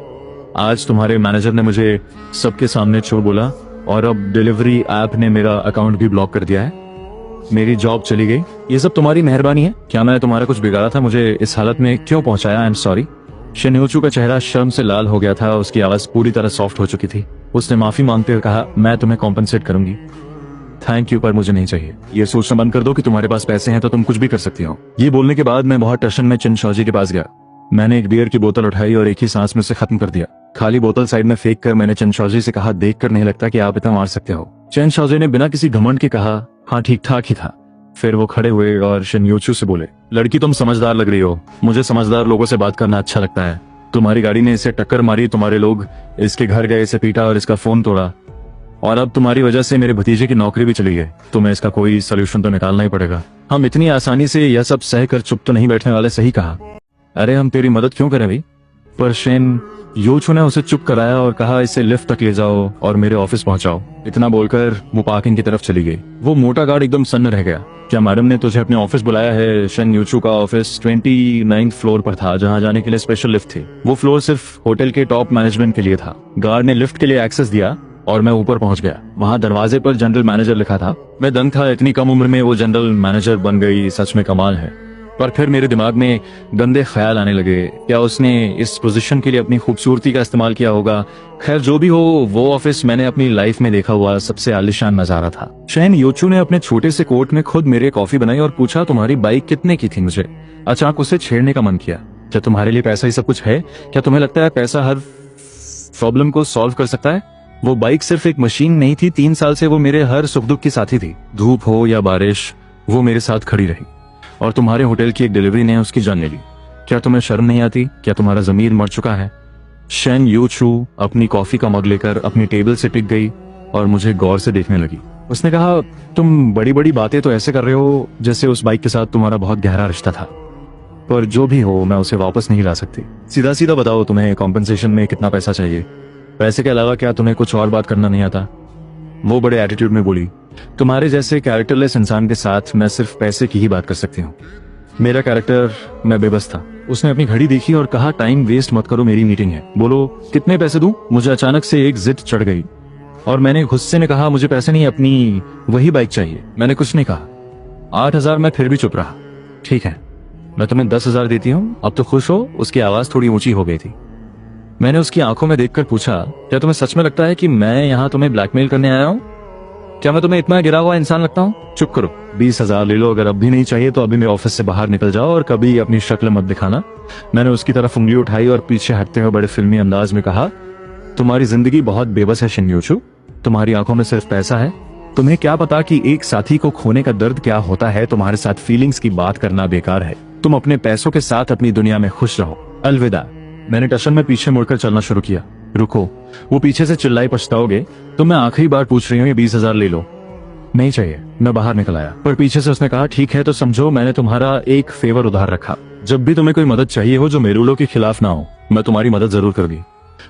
आज तुम्हारे मैनेजर ने मुझे सबके सामने चोर बोला और अब डिलीवरी ऐप ने मेरा अकाउंट भी ब्लॉक कर दिया है, मेरी जॉब चली गई, ये सब तुम्हारी मेहरबानी है। क्या मैं तुम्हारा कुछ बिगाड़ा था? मुझे इस हालत में क्यों पहुंचाया? आई एम सॉरी। शन यूचू का चेहरा शर्म से लाल हो गया था, उसकी आवाज पूरी तरह सॉफ्ट हो चुकी थी। उसने माफी मांगते हुए कहा, मैं तुम्हें कॉम्पनसेट करूंगी, थैंक यू, पर मुझे नहीं चाहिए। ये सोचना बंद कर दो कि तुम्हारे पास पैसे हैं तो तुम कुछ भी कर सकती हो। ये बोलने के बाद मैं बहुत टेंशन में चिन शौजी के पास गया। मैंने एक बियर की बोतल उठाई और एक ही सांस में से खत्म कर दिया। खाली बोतल साइड में फेंक कर मैंने चिन शौजी से कहा, देख कर नहीं लगता कि आप इतना मार सकते हो। चिन शौजी ने बिना किसी घमंड के कहा, हाँ ठीक ठाक ही था। फिर वो खड़े हुए और शन यूचू से बोले, लड़की तुम समझदार लग रही हो, मुझे समझदार लोगों से बात करना अच्छा लगता है। तुम्हारी गाड़ी ने इसे टक्कर मारी, तुम्हारे लोग इसके घर गए, इसे पीटा और इसका फोन तोड़ा, और अब तुम्हारी वजह से मेरे भतीजे की नौकरी भी चली गई। तुम्हें इसका कोई सोल्यूशन तो निकालना ही पड़ेगा। हम इतनी आसानी से यह सब सह कर चुप तो नहीं बैठने वाले। सही कहा। अरे हम तेरी मदद क्यों करें भाई? पर शन यूचू ने उसे चुप कराया और कहा, इसे लिफ्ट तक ले जाओ और मेरे ऑफिस पहुंचाओ। इतना बोलकर वो पार्किंग की तरफ चली गई। वो मोटा गार्ड एकदम सन्न रह गया। क्या मैडम ने तुझे अपने ऑफिस बुलाया है? शन यूचू का ऑफिस 29th फ्लोर पर था, जहां जाने के लिए स्पेशल लिफ्ट थी। वो फ्लोर सिर्फ होटल के टॉप मैनेजमेंट के लिए था। गार्ड ने लिफ्ट के लिए एक्सेस दिया और मैं ऊपर पहुंच गया। वहां दरवाजे पर जनरल मैनेजर लिखा था। मैं दंग था, इतनी कम उम्र में वो जनरल मैनेजर बन गई, सच में कमाल है। पर फिर मेरे दिमाग में गंदे ख्याल आने लगे। क्या उसने इस पोजीशन के लिए अपनी खूबसूरती का इस्तेमाल किया होगा? खैर जो भी हो, वो ऑफिस मैंने अपनी लाइफ में देखा हुआ सबसे आलीशान नजारा था। शन यूचू ने अपने छोटे से कोट में खुद मेरे कॉफी बनाई और पूछा, तुम्हारी बाइक कितने की थी? मुझे अचानक उसे छेड़ने का मन किया। क्या तुम्हारे लिए पैसा ही सब कुछ है? क्या तुम्हें लगता है पैसा हर प्रॉब्लम को सॉल्व कर सकता है? वो बाइक सिर्फ एक मशीन नहीं थी, 3 साल से वो मेरे हर सुख दुख की साथी थी। धूप हो या बारिश, वो मेरे साथ खड़ी रही। और तुम्हारे होटल की एक डिलीवरी ने उसकी जान ले ली। क्या तुम्हें शर्म नहीं आती? क्या तुम्हारा जमीर मर चुका है? शन यूचू अपनी कॉफी का मग लेकर अपनी टेबल से टिक गई और मुझे गौर से देखने लगी। उसने कहा, तुम बड़ी बड़ी बातें तो ऐसे कर रहे हो जैसे उस बाइक के साथ तुम्हारा बहुत गहरा रिश्ता था, पर जो भी हो मैं उसे वापस नहीं ला सकती। सीधा सीधा बताओ, तुम्हें कॉम्पनसेशन में कितना पैसा चाहिए? पैसे के अलावा क्या तुम्हें कुछ और बात करना नहीं आता? वो बड़े एटीट्यूड में बोली, तुम्हारे जैसे कैरेक्टरलेस इंसान के साथ मैं सिर्फ पैसे की ही बात कर सकती हूँ। मेरा कैरेक्टर, मैं बेबस था। उसने अपनी घड़ी देखी और कहा, टाइम वेस्ट मत करो, मेरी मीटिंग है। बोलो कितने पैसे दूं? मुझे अचानक से एक जिद चढ़ गई और मैंने गुस्से ने कहा, मुझे पैसे नहीं, अपनी वही बाइक चाहिए। मैंने कुछ नहीं कहा। 8,000 मैं फिर भी चुप रहा। ठीक है, मैं तुम्हें 10,000 देती हूँ, अब तो खुश हो? उसकी आवाज थोड़ी ऊंची हो गई थी। मैंने उसकी आंखों में देखकर पूछा, क्या तुम्हें सच में लगता है कि मैं यहाँ तुम्हें ब्लैकमेल करने आया हूँ? क्या मैं तुम्हें इतना गिरा हुआ इंसान लगता हूँ? चुप करो, 20,000 ले लो। अगर अब भी नहीं चाहिए तो अभी मेरे ऑफिस से बाहर निकल जाओ और कभी अपनी शक्ल मत दिखाना। मैंने उसकी तरफ उंगली उठाई और पीछे हटते हुए बड़े फिल्मी अंदाज में कहा, तुम्हारी जिंदगी बहुत बेबस है शिन्यूचू, तुम्हारी आंखों में सिर्फ पैसा है। तुम्हें क्या पता कि एक साथी को खोने का दर्द क्या होता है। तुम्हारे साथ फीलिंग्स की बात करना बेकार है। तुम अपने पैसों के साथ अपनी दुनिया में खुश रहो। अलविदा। मैंने टशन में पीछे मुड़कर चलना शुरू किया। रुको, वो पीछे से चिल्लाई, पछताओगे? तो मैं आखिरी बार पूछ रही हूँ, ये 20,000 ले लो। नहीं चाहिए। मैं बाहर निकल आया, पर पीछे से उसने कहा, ठीक है तो समझो मैंने तुम्हारा एक फेवर उधार रखा। जब भी तुम्हें कोई मदद चाहिए हो जो मेरे रूलों के खिलाफ ना हो, मैं तुम्हारी मदद जरूर करूंगी।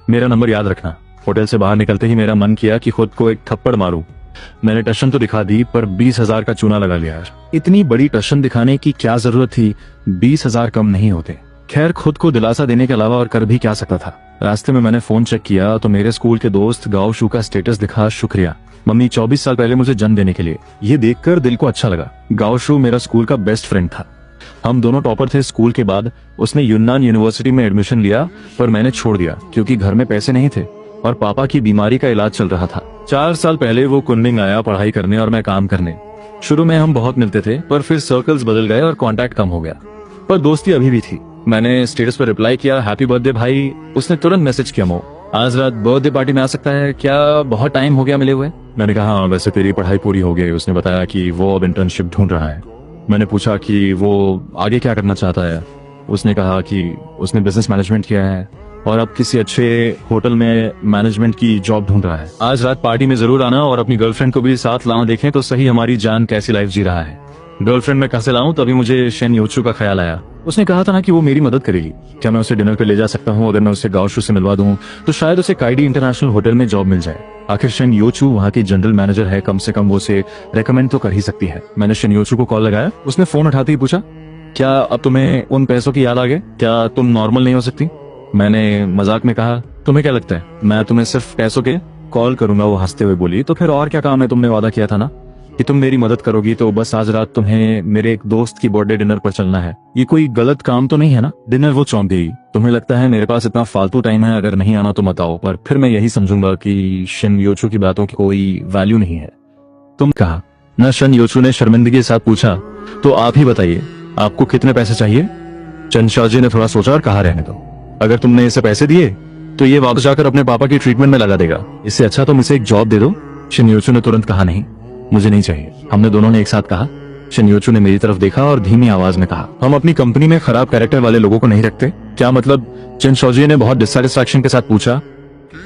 मेरा नंबर याद रखना। होटल से बाहर निकलते ही मेरा मन किया कि खुद को एक थप्पड़ मारूं। मैंने टशन तो दिखा दी, पर 20,000 का चूना लगा लिया। इतनी बड़ी टशन दिखाने की क्या जरूरत थी? 20,000 कम नहीं होते। खैर, खुद को दिलासा देने के अलावा और कर भी क्या सकता था। रास्ते में मैंने फोन चेक किया तो मेरे स्कूल के दोस्त गाओशू का स्टेटस दिखा। शुक्रिया मम्मी, 24 साल पहले मुझे जन्म देने के लिए। ये देखकर दिल को अच्छा लगा। गाओशू मेरा स्कूल का बेस्ट फ्रेंड था। हम दोनों टॉपर थे स्कूल के बाद। उसने यूनान यूनिवर्सिटी में एडमिशन लिया, पर मैंने छोड़ दिया क्योंकि घर में पैसे नहीं थे और पापा की बीमारी का इलाज चल रहा था। 4 साल पहले वो कुनमिंग आया पढ़ाई करने और मैं काम करने। शुरू में हम बहुत मिलते थे, पर फिर सर्कल्स बदल गए और कांटेक्ट कम हो गया, पर दोस्ती अभी भी थी। मैंने स्टेटस पर रिप्लाई किया, हैप्पी बर्थडे भाई। उसने तुरंत मैसेज किया, मो आज रात बर्थडे पार्टी में आ सकता है क्या? बहुत टाइम हो गया मिले हुए। मैंने कहा, हाँ, वैसे तेरी पढ़ाई पूरी हो गई। उसने बताया कि वो अब इंटर्नशिप ढूंढ रहा है। मैंने पूछा कि वो आगे क्या करना चाहता है। उसने कहा कि उसने बिजनेस मैनेजमेंट किया है और अब किसी अच्छे होटल में मैनेजमेंट की जॉब ढूंढ रहा है। आज रात पार्टी में जरूर आना और अपनी गर्लफ्रेंड को भी साथ लाना, देखें तो सही हमारी जान कैसी लाइफ जी रहा है। गर्लफ्रेंड में कैसे लाऊं? तभी मुझे शेन योचू का ख्याल आया। उसने कहा था ना कि वो मेरी मदद करेगी। क्या मैं उसे डिनर पे ले जा सकता हूँ? अगर मैं उसे गाओशू से मिलवा दूं तो शायद उसे काइडी इंटरनेशनल होटल में जॉब मिल जाए। आखिर शेन योचू वहाँ की जनरल मैनेजर है, कम से कम वो उसे रेकमेंड तो कर ही सकती है। मैंने शेन योचू को कॉल लगाया। उसने फोन उठाते ही पूछा, क्या अब तुम्हें उन पैसों की याद आ गई? क्या तुम नॉर्मल नहीं हो सकती? मैंने मजाक में कहा, तुम्हें क्या लगता है मैं तुम्हें सिर्फ पैसों के कॉल करूंगा? वो हंसते हुए बोली, तो फिर और क्या काम है? तुमने वादा किया था ना कि तुम मेरी मदद करोगी, तो बस आज रात तुम्हें मेरे एक दोस्त की बर्थडे डिनर पर चलना है। ये कोई गलत काम तो नहीं है ना? डिनर वो चौंक गई। तुम्हें लगता है मेरे पास इतना फालतू टाइम है? अगर नहीं आना तो मत आओ। पर फिर मैं यही समझूंगा कि शिन योचू की बातों की कोई वैल्यू नहीं है। तुम कहा न? शन योचू ने शर्मिंदगी के साथ पूछा, तो आप ही बताइए, आपको कितने पैसे चाहिए? चंद शाहजी ने थोड़ा सोचा और कहा, रहने दो। अगर तुमने इसे पैसे दिए तो ये वापस जाकर अपने पापा की ट्रीटमेंट में लगा देगा। इससे अच्छा तुम इसे एक जॉब दे दो। शिन योचू ने तुरंत कहा, नहीं, मुझे नहीं चाहिए। हमने दोनों ने एक साथ कहा। शिन योचू ने मेरी तरफ देखा और धीमी आवाज में कहा, हम अपनी कंपनी में खराब कैरेक्टर वाले लोगों को नहीं रखते। क्या मतलब? चंद शाहजी ने बहुत डिससैटिस्फैक्शन के साथ पूछा।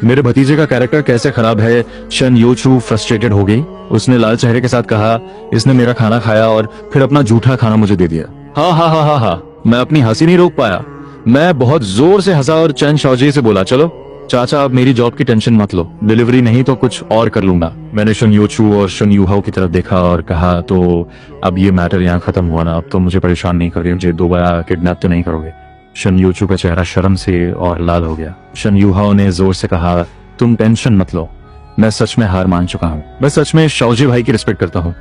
मेरे भतीजे का कैरेक्टर कैसे खराब है? शन योचू फ्रस्ट्रेटेड हो गई। उसने लाल चेहरे के साथ कहा, इसने मेरा खाना खाया और फिर अपना जूठा खाना मुझे दे दिया। हाँ हाँ हाँ हाँ हाँ। मैं अपनी हंसी नहीं रोक पाया। मैं बहुत जोर से हंसा और चंद शाहजी से बोला, चलो चाचा, अब मेरी जॉब की टेंशन मत लो। डिलीवरी नहीं तो कुछ और कर लूंगा। मैंने शन योचू और शन यूहाओ की तरफ देखा और कहा, तो अब ये मैटर यहाँ खत्म हुआ ना? अब तो मुझे परेशान नहीं करोगे, मुझे दोबारा किडनैप तो नहीं करोगे? शन योचू का चेहरा शर्म से और लाल हो गया। शन यूहाओ ने जोर से कहा, तुम टेंशन मत लो, मैं सच में हार मान चुका हूँ। मैं सच में शाओजी भाई की रिस्पेक्ट करता हूँ।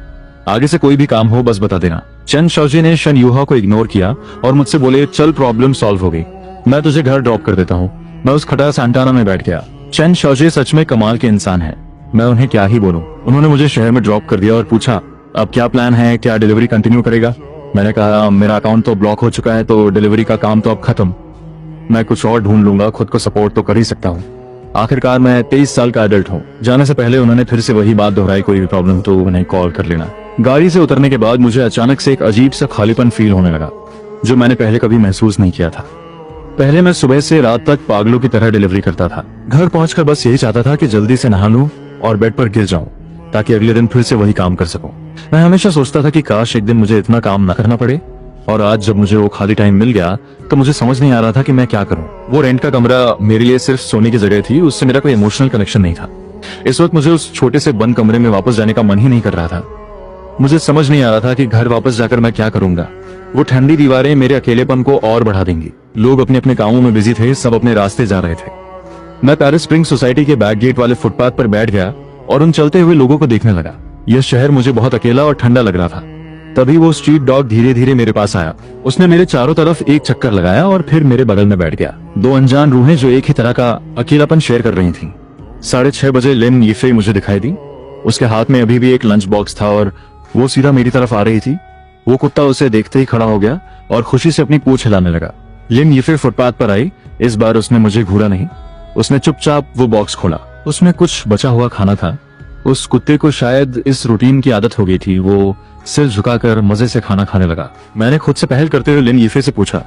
आगे से कोई भी काम हो बस बता देना। चंद शाओजी ने शन यूहाओ को इग्नोर किया और मुझसे बोले, चल प्रॉब्लम सॉल्व हो गई, मैं तुझे घर ड्रॉप कर देता हूँ। मैं उस खटारा सैंटाना में बैठ गया। चंद शाओजी सच में कमाल के इंसान है, मैं उन्हें क्या ही बोलूं। उन्होंने मुझे शहर में ड्रॉप कर दिया और पूछा, अब क्या प्लान है? क्या डिलीवरी कंटिन्यू करेगा? मैंने कहा, मेरा अकाउंट तो ब्लॉक हो चुका है, तो डिलीवरी का काम तो अब खत्म। मैं कुछ और ढूंढ लूंगा, खुद को सपोर्ट तो कर ही सकता हूँ। आखिरकार मैं 23 साल का एडल्ट हूँ। जाने से पहले उन्होंने फिर से वही बात दोहराई, कोई भी प्रॉब्लम तो उन्हें कॉल कर लेना। गाड़ी से उतरने के बाद मुझे अचानक से एक अजीब सा खालीपन फील होने लगा, जो मैंने पहले कभी महसूस नहीं किया था। पहले मैं सुबह से रात तक पागलों की तरह डिलीवरी करता था। घर पहुंचकर बस यही चाहता था कि जल्दी से नहा लूं और बेड पर गिर जाऊं, ताकि अगले दिन फिर से वही काम कर सकूं। मैं हमेशा सोचता था कि काश एक दिन मुझे इतना काम न करना पड़े। और आज जब मुझे वो खाली टाइम मिल गया तो मुझे समझ नहीं आ रहा था कि मैं क्या करूं। वो रेंट का कमरा मेरे लिए सिर्फ सोने की जगह थी, उससे मेरा कोई इमोशनल कनेक्शन नहीं था। इस वक्त मुझे उस छोटे से बंद कमरे में वापस जाने का मन ही नहीं कर रहा था। मुझे समझ नहीं आ रहा था कि घर वापस जाकर मैं क्या करूंगा। वो ठंडी दीवारें मेरे अकेलेपन को और बढ़ा देंगी। लोग अपने अपने कामों में बिजी थे, सब अपने रास्ते जा रहे थे। मैं पेरिस स्प्रिंग सोसाइटी के बैक गेट वाले फुटपाथ पर बैठ गया और उन चलते हुए लोगों को देखने लगा। यह शहर मुझे बहुत अकेला और ठंडा लग रहा था। तभी वो स्ट्रीट डॉग धीरे धीरे मेरे पास आया। उसने मेरे चारों तरफ एक चक्कर लगाया और फिर मेरे बगल में बैठ गया। दो अनजान रूहें जो एक ही तरह का अकेलापन शेयर कर रही थीं। 6:30 बजे लिन यीफे मुझे दिखाई दी। उसके हाथ में अभी भी एक लंच बॉक्स था और वो सीधा मेरी तरफ आ रही थी। वो कुत्ता उसे देखते ही खड़ा हो गया और खुशी से अपनी पूंछ हिलाने लगा। लिन यीफे फुटपाथ पर आई। इस बार उसने मुझे घूरा नहीं, उसने चुपचाप वो बॉक्स खोला। उसमें कुछ बचा हुआ खाना था। उस कुत्ते को शायद इस रूटीन की आदत हो गई थी। वो सिर झुकाकर मजे से खाना खाने लगा। मैंने खुद से पहल करते हुए लिन यीफे से पूछा,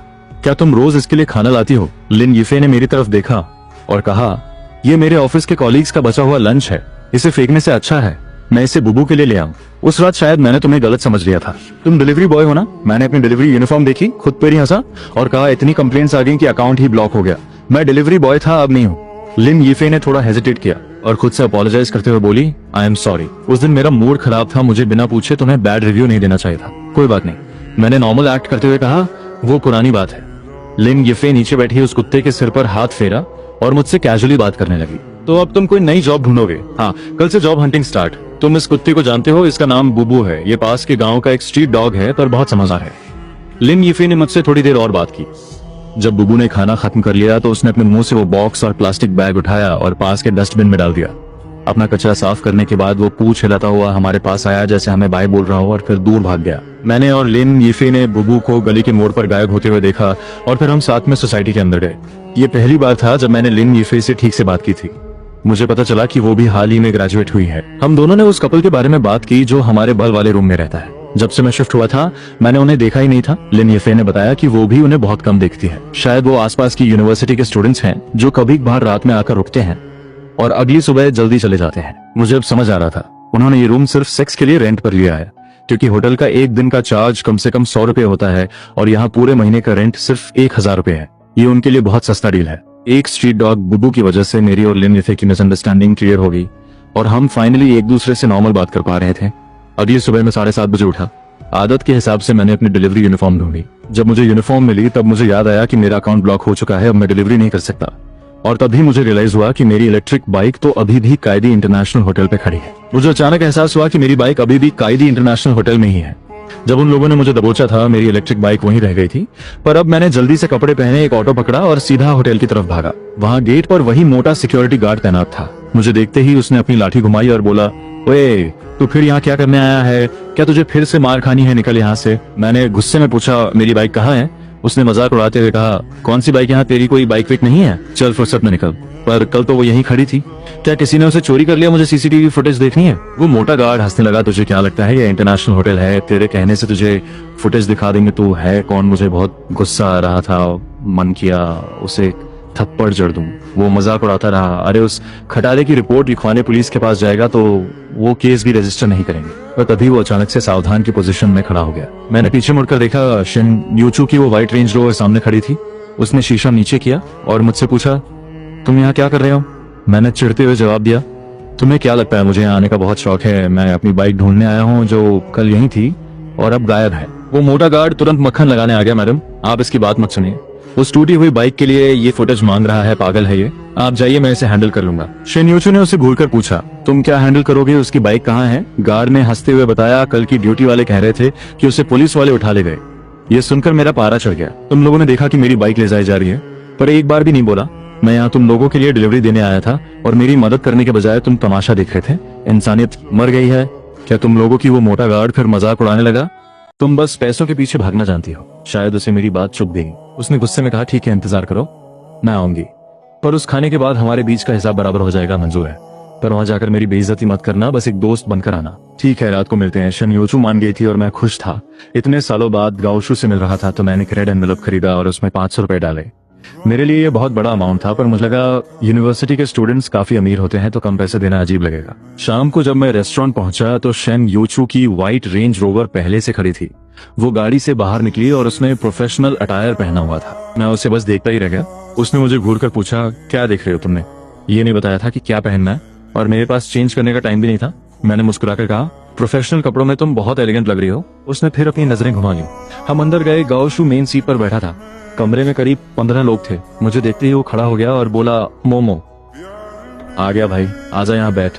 क्या तुम रोज इसके लिए खाना लाती हो? लिन यीफे ने मेरी तरफ देखा और कहा, ये मेरे ऑफिस के कॉलीग्स का बचा हुआ लंच है, इसे फेंकने से अच्छा है मैं इसे बुबू के लिए ले आऊं। उस रात शायद मैंने तुम्हें गलत समझ लिया था। तुम डिलीवरी बॉय हो ना? मैंने अपनी डिलीवरी यूनिफॉर्म देखी, खुद पर ही हंसा और कहा, इतनी कंप्लेंट्स आ गई कि अकाउंट ही ब्लॉक हो गया। मैं डिलीवरी बॉय था, अब नहीं हूँ। लिन यीफे ने थोड़ा हेजिटेट किया और खुद से अपोलोजाइज करते हुए बोली, आई एम सॉरी। उस दिन मेरा मूड खराब था, मुझे बिना पूछे तुम्हें बैड रिव्यू नहीं देना चाहिए था। कोई बात नहीं, मैंने नॉर्मल एक्ट करते हुए कहा, वो पुरानी बात है। लिन यीफे नीचे बैठी उस कुत्ते के सिर पर हाथ फेरा और मुझसे कैजुअली बात करने लगी। तो अब तुम कोई नई जॉब ढूंढोगे? हाँ, कल से जॉब हंटिंग स्टार्ट। तुम इस कुत्ते को जानते हो? इसका नाम बुबू है। ये पास के गांव का एक स्ट्रीट डॉग है पर बहुत समझदार है। लिन यीफे ने मुझसे थोड़ी देर और बात की। जब बुबू ने खाना खत्म कर लिया तो उसने अपने मुंह से वो बॉक्स और प्लास्टिक बैग उठाया और पास के डस्टबिन में डाल दिया। अपना कचरा साफ करने के बाद वो पूंछ हिलाता हुआ हमारे पास आया जैसे हमें बाय बोल रहा हो और फिर दूर भाग गया। मैंने और लिन यीफे ने बुबू को गली के मोड़ पर गायब होते हुए देखा और फिर हम साथ में सोसाइटी के अंदर गए। ये पहली बार था जब मैंने लिन यीफे से ठीक से बात की थी। मुझे पता चला कि वो भी हाल ही में ग्रेजुएट हुई है। हम दोनों ने उस कपल के बारे में बात की जो हमारे बगल वाले रूम में रहता है। जब से मैं शिफ्ट हुआ था मैंने उन्हें देखा ही नहीं था। लिन यीफे ने बताया कि वो भी उन्हें बहुत कम देखती है। शायद वो आसपास की यूनिवर्सिटी के स्टूडेंट्स हैं जो कभी बाहर रात में आकर रुकते हैं और अगली सुबह जल्दी चले जाते हैं। मुझे अब समझ आ रहा था, उन्होंने ये रूम सिर्फ सेक्स के लिए रेंट पर लिया है, क्योंकि होटल का एक दिन का चार्ज कम से कम 100 रुपए होता है और यहाँ पूरे महीने का रेंट सिर्फ 1000 रुपए है। ये उनके लिए बहुत सस्ता डील है। एक स्ट्रीट डॉग बुबू की वजह से मेरी और लिन यीफे की मिसअंडरस्टैंडिंग क्लियर हो गई और हम फाइनली एक दूसरे से नॉर्मल बात कर पा रहे थे। अगली सुबह मैं 7:30 बजे उठा। आदत के हिसाब से मैंने अपनी डिलीवरी यूनिफॉर्म ढूंढी। जब मुझे यूनिफॉर्म मिली तब मुझे याद आया कि मेरा अकाउंट ब्लॉक हो चुका है, अब मैं डिलीवरी नहीं कर सकता। और तभी मुझे रियलाइज हुआ कि मेरी इलेक्ट्रिक बाइक तो अभी भी कायदी इंटरनेशनल होटल पे खड़ी है। मुझे अचानक एहसास हुआ कि मेरी बाइक अभी भी कायदी इंटरनेशनल होटल में ही है। जब उन लोगों ने मुझे दबोचा था मेरी इलेक्ट्रिक बाइक वहीं रह गई थी, पर अब मैंने जल्दी से कपड़े पहने एक ऑटो पकड़ा और सीधा होटल की तरफ भागा। वहाँ गेट पर वही मोटा सिक्योरिटी गार्ड तैनात था। मुझे देखते ही उसने अपनी लाठी घुमाई और बोला, ओए तू फिर यहाँ क्या करने आया है? क्या तुझे फिर से मार खानी है? निकल यहाँ से। मैंने गुस्से में पूछा, मेरी बाइक कहाँ है? उसने मजाक उड़ाते हुए कहा, कौन सी बाइक? यहाँ तेरी कोई बाइक वेक नहीं है, चल फुर्सत में निकल। पर कल तो वो यहीं खड़ी थी। क्या किसी ने उसे चोरी कर लिया? मुझे सीसीटीवी फुटेज देखनी है। वो मोटा गार्ड हंसने लगा, तुझे क्या लगता है ये इंटरनेशनल होटल है? तेरे कहने से तुझे फुटेज दिखा देंगे, तू है कौन? मुझे बहुत गुस्सा आ रहा था, मन किया उसे थप्पड़ जड़ दूं। वो मजाक उड़ाता रहा, अरे उस खटारे की रिपोर्ट लिखवाने पुलिस के पास जाएगा तो वो केस भी रजिस्टर नहीं करेंगे। पर तभी वो अचानक से सावधान की पोजीशन में खड़ा हो गया। मैंने पीछे मुड़कर देखा, शिन यूचू की वो व्हाइट रेंज रोवर सामने खड़ी थी। उसने शीशा नीचे किया और मुझसे पूछा, तुम यहाँ क्या कर रहे हो? मैंने चिढ़ते हुए जवाब दिया, तुम्हें क्या लगता है मुझे यहाँ आने का बहुत शौक है? मैं अपनी बाइक ढूंढने आया हूँ जो कल यहीं थी और अब गायब है। वो मोटा गार्ड तुरंत मक्खन लगाने आ गया, मैडम आप इसकी बात मत सुनिए, उस टूटी हुई बाइक के लिए ये फुटेज मांग रहा है, पागल है ये। आप जाइए, मैं इसे हैंडल कर लूंगा। शिनयूचू ने उसे घूरकर पूछा, तुम क्या हैंडल करोगे? उसकी बाइक कहाँ है? गार्ड ने हंसते हुए बताया, कल की ड्यूटी वाले कह रहे थे कि उसे पुलिस वाले उठा ले गए। ये सुनकर मेरा पारा चढ़ गया। तुम लोगों ने देखा कि मेरी बाइक ले जाई जा रही है, पर एक बार भी नहीं बोला। मैं यहाँ तुम लोगों के लिए डिलीवरी देने आया था और मेरी मदद करने के बजाय तुम तमाशा देख रहे थे। इंसानियत मर गई है क्या तुम लोगों की? वो मोटा गार्ड फिर मजाक उड़ाने लगा, तुम बस पैसों के पीछे भागना जानती हो। शायद उसे मेरी बात चुभ गई। उसने गुस्से में कहा, ठीक है इंतजार करो, मैं आऊंगी, पर उस खाने के बाद हमारे बीच का हिसाब बराबर हो जाएगा, मंजूर है। पर वहां जाकर मेरी बेइज्जती मत करना, बस एक दोस्त बनकर आना। ठीक है, रात को मिलते हैं। शिनयूचू मान गई थी और मैं खुश था। इतने सालों बाद गाओशू से मिल रहा था तो मैंने क्रेड एनवेलप खरीदा और उसमें 500 रुपए डाले। मेरे लिए ये बहुत बड़ा अमाउंट था, पर मुझे लगा यूनिवर्सिटी के स्टूडेंट्स काफी अमीर होते हैं तो कम पैसे देना अजीब लगेगा। शाम को जब मैं रेस्टोरेंट पहुंचा तो शेन यूचू की व्हाइट रेंज रोवर पहले से खड़ी थी। वो गाड़ी से बाहर निकली और उसने प्रोफेशनल अटायर पहना हुआ था। मैं उसे बस देखता ही रह गया। उसने मुझे घूरकर पूछा, क्या देख रहे हो तुमने? ये नहीं बताया था कि क्या पहनना है और मेरे पास चेंज करने का टाइम भी नहीं था। मैंने मुस्कुराकर कहा, प्रोफेशनल कपड़ों में तुम बहुत एलिगेंट लग रही हो। उसने फिर अपनी नजरें घुमा ली। हम अंदर गए। गाओशू मेन सीट पर बैठा था। कमरे में करीब 15 लोग थे। मुझे देखते ही वो खड़ा हो गया और बोला, मोमो आ गया भाई, आजा यहाँ बैठ।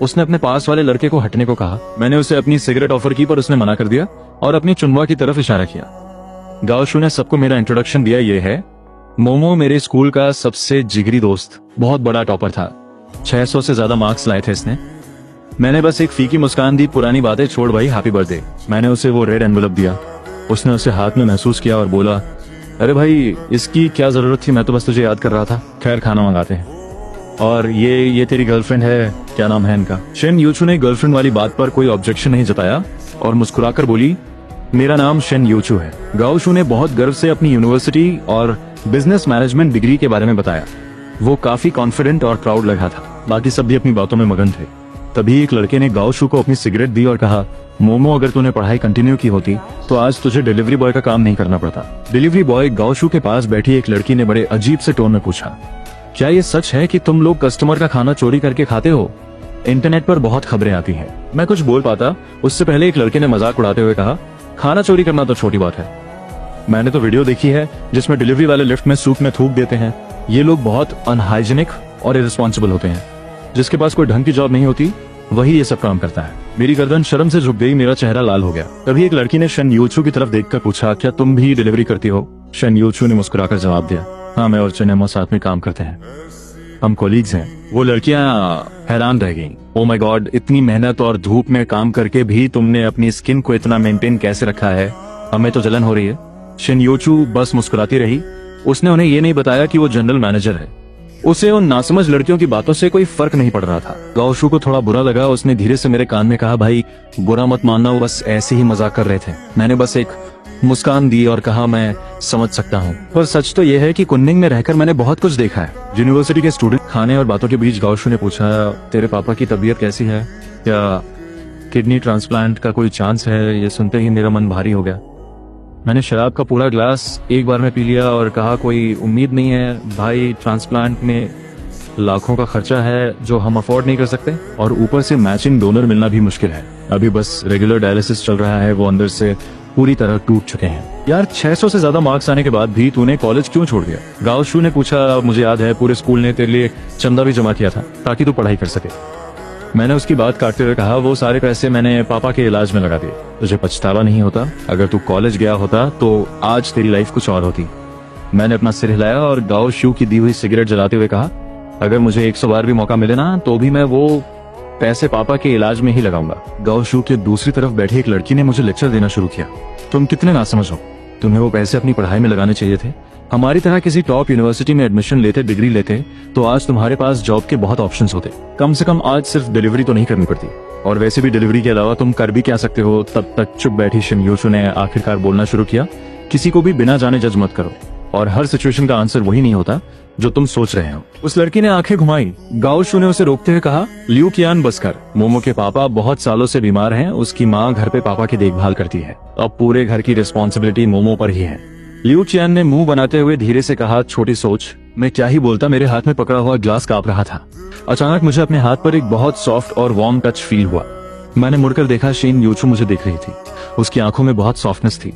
उसने अपने पास वाले लड़के को हटने को कहा। मैंने उसे अपनी सिगरेट ऑफर की पर उसने मना कर दिया और अपनी चुनवा की तरफ इशारा किया। गाओशू ने सबको मेरा इंट्रोडक्शन दिया। ये है मोमो, मेरे स्कूल का सबसे जिगरी दोस्त, बहुत बड़ा टॉपर था। 600 से ज्यादा मार्क्स लाए थे इसने। मैंने बस एक फीकी मुस्कान दी। पुरानी बातें छोड़ भाई, हैप्पी बर्थडे। मैंने उसे वो रेड एनवेलप दिया। उसने उसे हाथ में महसूस किया और बोला, अरे भाई इसकी क्या जरूरत थी, मैं तो बस तुझे याद कर रहा था। खैर खाना मंगाते हैं। और ये तेरी गर्लफ्रेंड है, क्या नाम है इनका? शेन यूचू ने गर्लफ्रेंड वाली बात पर कोई ऑब्जेक्शन नहीं जताया और मुस्कुराकर बोली, मेरा नाम शेन यूचू है। गाओशू ने बहुत गर्व से अपनी यूनिवर्सिटी और बिजनेस मैनेजमेंट डिग्री के बारे में बताया। वो काफी कॉन्फिडेंट और प्राउड लगा था। बाकी सब भी अपनी बातों में मगन थे। तभी एक लड़के ने गाओशू को अपनी सिगरेट दी और कहा, मोमो अगर तूने पढ़ाई कंटिन्यू की होती तो आज तुझे डिलीवरी बॉय का काम नहीं करना पड़ता। डिलीवरी बॉय गाओशू के पास बैठी एक लड़की ने बड़े अजीब से टोन में पूछा, क्या ये सच है कि तुम लोग कस्टमर का खाना चोरी करके खाते हो? इंटरनेट पर बहुत खबरें आती हैं। मैं कुछ बोल पाता उससे पहले एक लड़के ने मजाक उड़ाते हुए कहा, खाना चोरी करना तो छोटी बात है, मैंने तो वीडियो देखी है जिसमें डिलीवरी वाले लिफ्ट में सूप में थूक देते हैं। ये लोग बहुत अनहाइजीनिक और इररिस्पॉन्सिबल होते हैं। जिसके पास कोई ढंग की जॉब नहीं होती वही ये सब काम करता है। मेरी गर्दन शर्म से झुक गई। मेरा चेहरा लाल हो गया। तभी एक लड़की ने शेन यूचू की तरफ देखकर पूछा, क्या तुम भी डिलीवरी करती हो? शेन यूचू ने मुस्कुराकर जवाब दिया, हाँ मैं और चेनेमा साथ में काम करते हैं, हम कोलीग्स हैं। वो लड़कियां हैरान रह गईं। ओ माय गॉड, इतनी मेहनत और धूप में काम करके भी तुमने अपनी स्किन को इतना मेंटेन कैसे रखा है? हमें तो जलन हो रही है। शेन यूचू बस मुस्कुराती रही। उसने उन्हें ये नहीं बताया कि वो जनरल मैनेजर है। उसे उन नासमझ लड़कियों की बातों से कोई फर्क नहीं पड़ रहा था। गाओशू को थोड़ा बुरा लगा। उसने धीरे से मेरे कान में कहा, भाई बुरा मत मानना, वो बस ऐसे ही मजाक कर रहे थे। मैंने बस एक मुस्कान दी और कहा, मैं समझ सकता हूँ। पर सच तो यह है कि कुन्निंग में रहकर मैंने बहुत कुछ देखा है। यूनिवर्सिटी के स्टूडेंट। खाने और बातों के बीच गाओशू ने पूछा, तेरे पापा की तबीयत कैसी है? क्या किडनी ट्रांसप्लांट का कोई चांस है? ये सुनते ही मेरा मन भारी हो गया। मैंने शराब का पूरा ग्लास एक बार में पी लिया और कहा, कोई उम्मीद नहीं है भाई, ट्रांसप्लांट में लाखों का खर्चा है जो हम अफोर्ड नहीं कर सकते और ऊपर से मैचिंग डोनर मिलना भी मुश्किल है। अभी बस रेगुलर डायलिसिस चल रहा है। वो अंदर से पूरी तरह टूट चुके हैं। यार 600 से ज्यादा मार्क्स आने के बाद भी तूने कॉलेज क्यों छोड़ दिया? गाओशू ने पूछा। मुझे याद है पूरे स्कूल ने तेरे लिए चंदा भी जमा किया था ताकि तू पढ़ाई कर सके। मैंने उसकी बात काटते हुए कहा, वो सारे पैसे मैंने पापा के इलाज में लगा दिए। तुझे पछतावा नहीं होता? अगर तू कॉलेज गया होता तो आज तेरी लाइफ कुछ और होती। मैंने अपना सिर हिलाया और गाओशू की दी हुई सिगरेट जलाते हुए कहा, अगर मुझे 100 बार भी मौका मिले ना तो भी मैं वो पैसे पापा के इलाज में ही लगाऊंगा। गाओशू के दूसरी तरफ बैठी एक लड़की ने मुझे लेक्चर देना शुरू किया। तुम कितने नासमझ हो, तुम्हें वो पैसे अपनी पढ़ाई में लगाने चाहिए थे। हमारी तरह किसी टॉप यूनिवर्सिटी में एडमिशन लेते, डिग्री लेते तो आज तुम्हारे पास जॉब के बहुत ऑप्शंस होते। कम से कम आज सिर्फ डिलीवरी तो नहीं करनी पड़ती। और वैसे भी डिलीवरी के अलावा तुम कर भी क्या सकते हो? तब तक चुप बैठी शेन यूचू ने आखिरकार बोलना शुरू किया, किसी को भी बिना जाने जज मत करो और हर सिचुएशन का आंसर वही नहीं होता जो तुम सोच रहे हो। उस लड़की ने आंखें घुमाई। गाओशू ने उसे रोकते हुए कहा, लियू कियान बस कर। मोमो के पापा बहुत सालों से बीमार हैं। उसकी माँ घर पे पापा की देखभाल करती है। अब पूरे घर की रिस्पॉन्सिबिलिटी मोमो पर ही है। लियू चियान ने मुंह बनाते हुए धीरे से कहा, छोटी सोच। मैं क्या ही बोलता, मेरे हाथ में पकड़ा हुआ ग्लास कांप रहा था। अचानक मुझे अपने हाथ पर एक बहुत सॉफ्ट और वार्म टच फील हुआ। मैंने मुड़कर देखा, शेन यूचू मुझे देख रही थी। उसकी आंखों में बहुत सॉफ्टनेस थी।